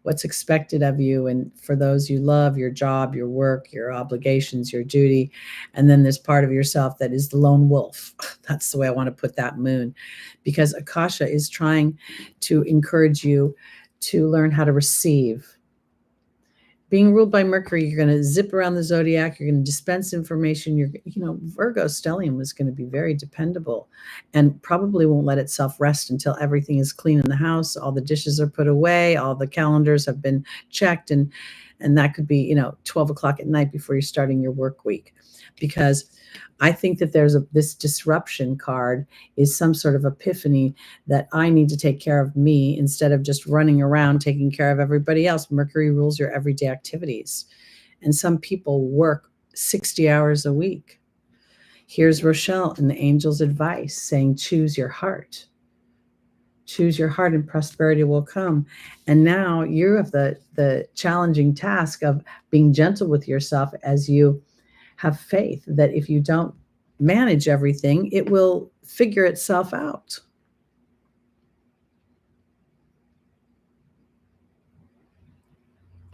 what's expected of you and for those you love, your job, your work, your obligations, your duty. And then there's part of yourself that is the lone wolf. That's the way I want to put that moon, because Akasha is trying to encourage you to learn how to receive. Being ruled by Mercury, you're going to zip around the zodiac. You're going to dispense information. Virgo stellium is going to be very dependable and probably won't let itself rest until everything is clean in the house. All the dishes are put away. All the calendars have been checked. And that could be, 12 o'clock at night before you're starting your work week. Because I think that this disruption card is some sort of epiphany that I need to take care of me instead of just running around taking care of everybody else. Mercury rules your everyday activities. And some people work 60 hours a week. Here's Rochelle and the angel's advice saying, choose your heart. Choose your heart and prosperity will come. And now you have the challenging task of being gentle with yourself as you have faith that if you don't manage everything, it will figure itself out.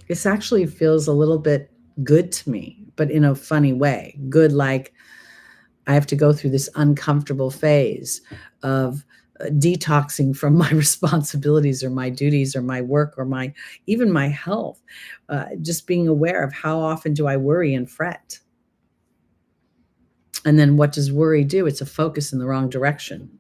This actually feels a little bit good to me, but in a funny way. Good, like I have to go through this uncomfortable phase of detoxing from my responsibilities or my duties or my work or even my health. Just being aware of how often do I worry and fret. And then what does worry do? It's a focus in the wrong direction.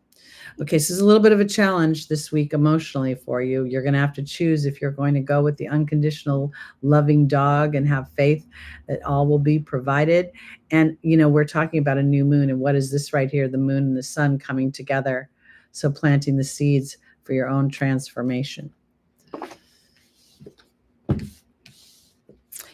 Okay, so this is a little bit of a challenge this week emotionally for you. You're going to have to choose if you're going to go with the unconditional loving dog and have faith that all will be provided. And, we're talking about a new moon. And what is this right here? The moon and the sun coming together. So planting the seeds for your own transformation.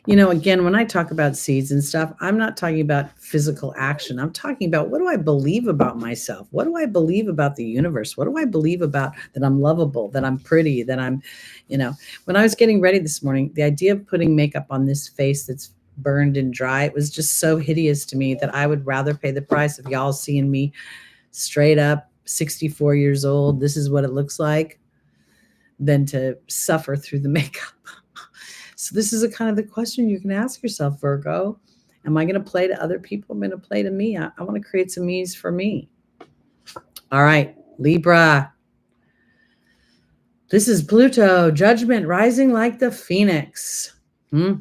Again, when I talk about seeds and stuff, I'm not talking about physical action. I'm talking about, what do I believe about myself? What do I believe about the universe? What do I believe about that I'm lovable, that I'm pretty, that I'm, when I was getting ready this morning, the idea of putting makeup on this face that's burned and dry, it was just so hideous to me that I would rather pay the price of y'all seeing me straight up 64 years old. This is what it looks like, than to suffer through the makeup. So this is a kind of the question you can ask yourself, Virgo. Am I going to play to other people? I'm going to play to me. I want to create some ease for me. All right, Libra. This is Pluto, judgment, rising like the phoenix. This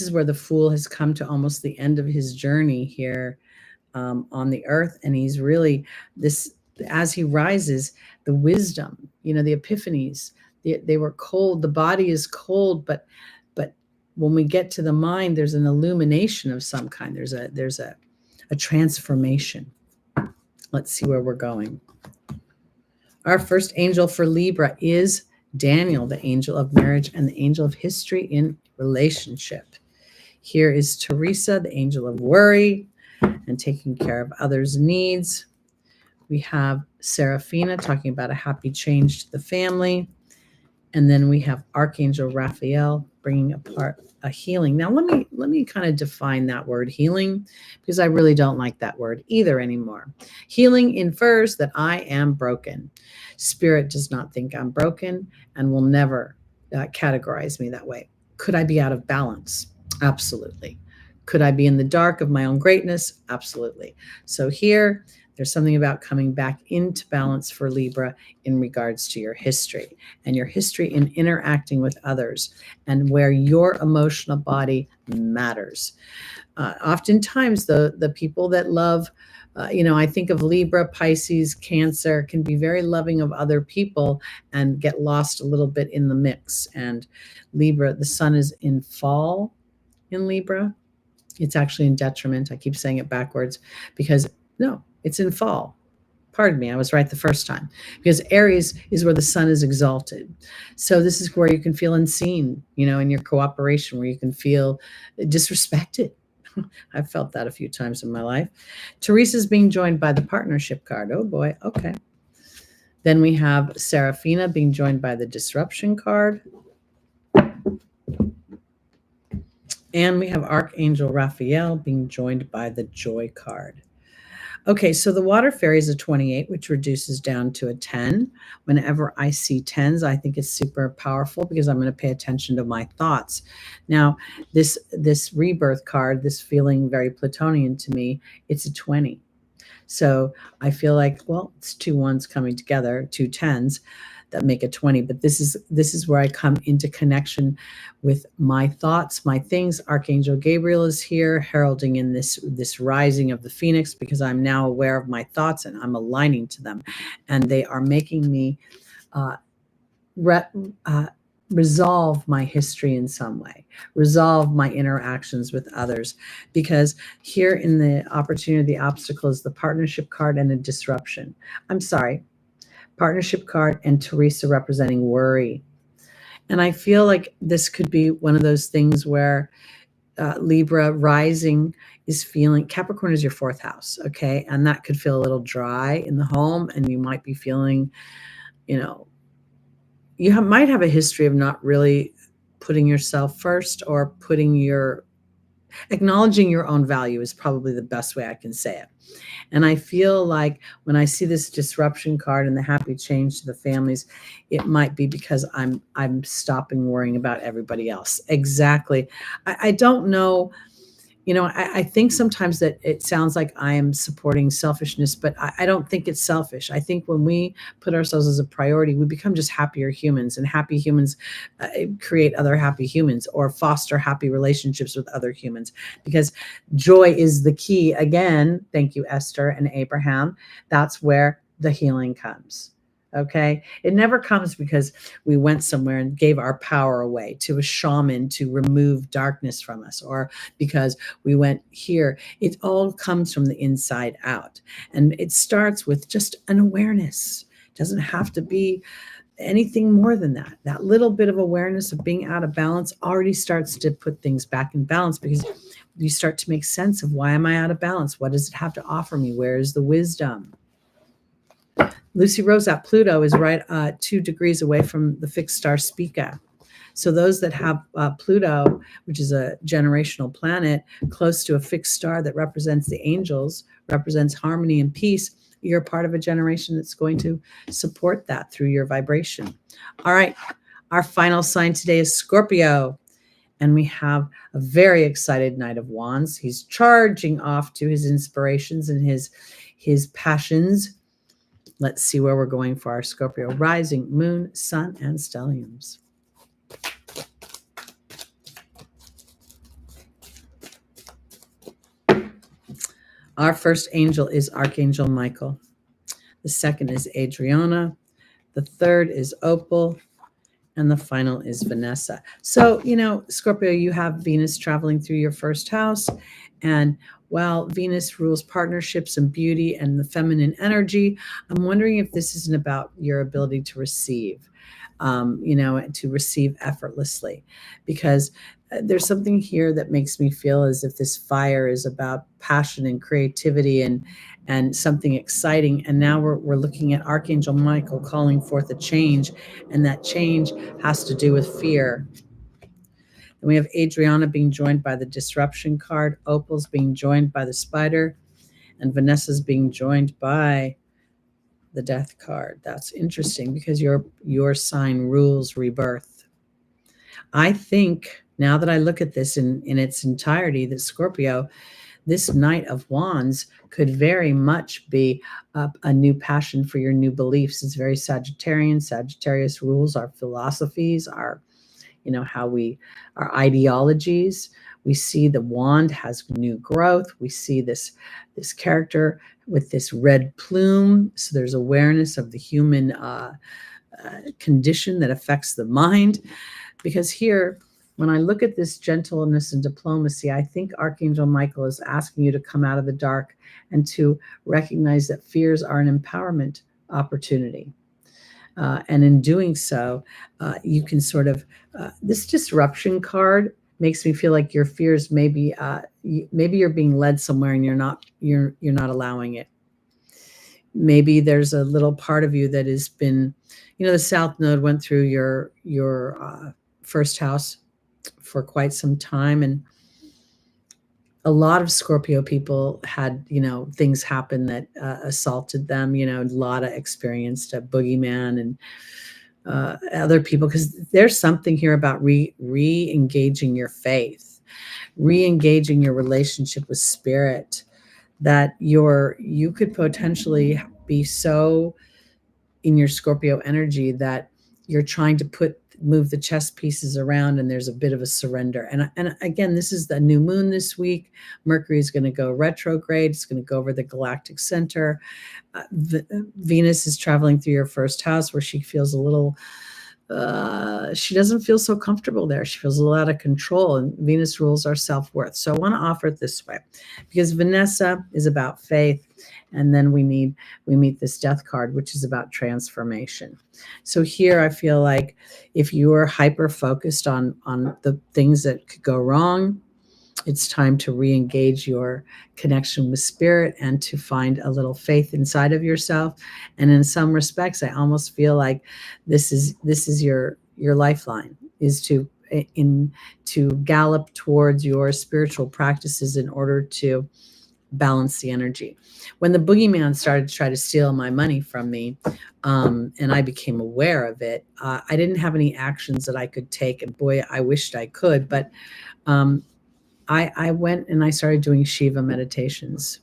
is where the Fool has come to almost the end of his journey here on the earth. And he's really as he rises, the wisdom, the epiphanies, they were cold. The body is cold, but when we get to the mind, there's an illumination of some kind. There's a transformation. Let's see where we're going. Our first angel for Libra is Daniel, the angel of marriage and the angel of history in relationship. Here is Teresa, the angel of worry and taking care of others' needs. We have Seraphina talking about a happy change to the family. And then we have Archangel Raphael bringing apart a healing. Now, let me kind of define that word healing, because I really don't like that word either anymore. Healing infers that I am broken. Spirit does not think I'm broken and will never categorize me that way. Could I be out of balance? Absolutely. Could I be in the dark of my own greatness? Absolutely. So here, there's something about coming back into balance for Libra in regards to your history and your history in interacting with others and where your emotional body matters. Oftentimes, the people that love, I think of Libra, Pisces, Cancer can be very loving of other people and get lost a little bit in the mix. And Libra, the sun is in fall in Libra. It's actually in detriment. I keep saying it backwards because no, it's in fall. Pardon me, I was right the first time, because Aries is where the sun is exalted. So this is where you can feel unseen, in your cooperation, where you can feel disrespected. I've felt that a few times in my life. Teresa's being joined by the partnership card. Oh boy, okay. Then we have Seraphina being joined by the disruption card. And we have Archangel Raphael being joined by the joy card. Okay, so the water fairy is a 28, which reduces down to a 10. Whenever I see 10s, I think it's super powerful because I'm going to pay attention to my thoughts. Now, this rebirth card, this feeling very Plutonian to me, it's a 20. So I feel like, well, it's two ones coming together, two 10s that make a 20. But this is where I come into connection with my thoughts, my things. Archangel Gabriel is here, heralding in this rising of the Phoenix, because I'm now aware of my thoughts and I'm aligning to them, and they are making me resolve my history in some way, resolve my interactions with others, because here in the opportunity, the obstacle is the partnership card and a disruption. I'm sorry, partnership card and Teresa representing worry. And I feel like this could be one of those things where Libra rising is feeling, Capricorn is your fourth house, okay? And that could feel a little dry in the home, and you might be feeling, might have a history of not really putting yourself first, or acknowledging your own value is probably the best way I can say it. And I feel like when I see this disruption card and the happy change to the families, it might be because I'm stopping worrying about everybody else. Exactly. I don't know. I think sometimes that it sounds like I am supporting selfishness, but I don't think it's selfish. I think when we put ourselves as a priority, we become just happier humans, and happy humans create other happy humans, or foster happy relationships with other humans, because joy is the key. Again, thank you, Esther and Abraham. That's where the healing comes. Okay. It never comes because we went somewhere and gave our power away to a shaman to remove darkness from us, or because we went here. It all comes from the inside out. And it starts with just an awareness. It doesn't have to be anything more than that. That little bit of awareness of being out of balance already starts to put things back in balance, because you start to make sense of, why am I out of balance? What does it have to offer me? Where is the wisdom? Lucy Rose at Pluto is right 2 degrees away from the fixed star Spica. So those that have Pluto, which is a generational planet, close to a fixed star that represents the angels, represents harmony and peace, you're part of a generation that's going to support that through your vibration. All right. Our final sign today is Scorpio. And we have a very excited Knight of Wands. He's charging off to his inspirations and his passions. Let's see where we're going for our Scorpio rising, moon, sun, and stelliums. Our first angel is Archangel Michael. The second is Adriana. The third is Opal. And the final is Vanessa. So, Scorpio, you have Venus traveling through your first house. And while Venus rules partnerships and beauty and the feminine energy, I'm wondering if this isn't about your ability to receive, to receive effortlessly, because there's something here that makes me feel as if this fire is about passion and creativity and something exciting. And now we're looking at Archangel Michael calling forth a change, and that change has to do with fear. And we have Adriana being joined by the disruption card, Opal's being joined by the spider, and Vanessa's being joined by the death card. That's interesting because your sign rules rebirth. I think Now that I look at this in its entirety, that Scorpio, this Knight of Wands could very much be a new passion for your new beliefs. It's very Sagittarian. Sagittarius rules our philosophies, our, how we, our ideologies. We see the wand has new growth. We see this character with this red plume. So there's awareness of the human condition that affects the mind. Because here, when I look at this gentleness and diplomacy, I think Archangel Michael is asking you to come out of the dark and to recognize that fears are an empowerment opportunity. And in doing so, you can sort of, this disruption card makes me feel like your fears maybe you're being led somewhere and you're not allowing it. Maybe there's a little part of you that has been, the South Node went through your first house for quite some time, and a lot of Scorpio people had, things happen that assaulted them. A lot of experienced a boogeyman and other people, because there's something here about re-engaging your faith, re-engaging your relationship with spirit, that you could potentially be so in your Scorpio energy that you're trying to move the chess pieces around, and there's a bit of a surrender. And again, this is the new moon this week. Mercury is going to go retrograde. It's going to go over the galactic center. Venus is traveling through your first house, where she feels a little, she doesn't feel so comfortable there. She feels a little out of control, and Venus rules our self-worth. So I want to offer it this way, because Vanessa is about faith, and then we meet this death card, which is about transformation. So here I feel like if you are hyper focused on the things that could go wrong, it's time to re-engage your connection with spirit and to find a little faith inside of yourself. And in some respects, I almost feel like this is your lifeline, is to gallop towards your spiritual practices in order to balance the energy. When the boogeyman started to try to steal my money from me, and I became aware of it, I didn't have any actions that I could take. And boy, I wished I could, but I went and I started doing Shiva meditations,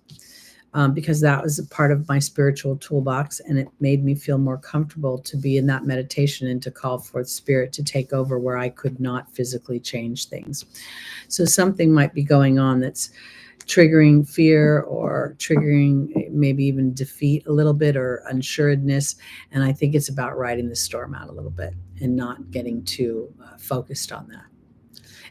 because that was a part of my spiritual toolbox, and it made me feel more comfortable to be in that meditation and to call forth spirit to take over where I could not physically change things. So something might be going on that's triggering fear, or triggering maybe even defeat a little bit, or unsuredness. And I think it's about riding the storm out a little bit and not getting too focused on that.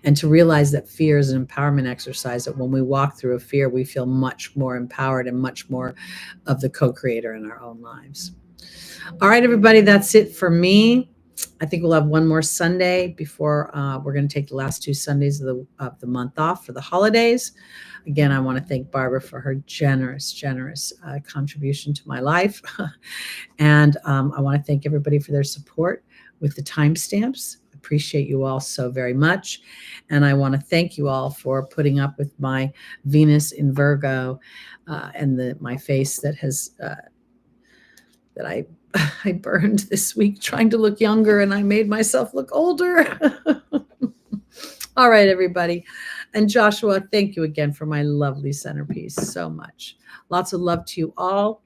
And to realize that fear is an empowerment exercise, that when we walk through a fear, we feel much more empowered and much more of the co-creator in our own lives. All right, everybody, that's it for me. I think we'll have one more Sunday before we're going to take the last 2 Sundays of the month off for the holidays. Again, I want to thank Barbara for her generous contribution to my life. And I want to thank everybody for their support with the timestamps. Appreciate you all so very much. And I want to thank you all for putting up with my Venus in Virgo and my face that has that I burned this week trying to look younger, and I made myself look older. All right, everybody. And Joshua, thank you again for my lovely centerpiece so much. Lots of love to you all,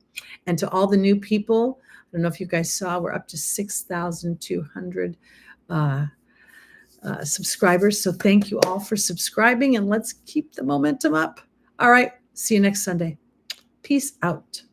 and to all the new people. I don't know if you guys saw, we're up to 6,200 subscribers. So thank you all for subscribing, and let's keep the momentum up. All right. See you next Sunday. Peace out.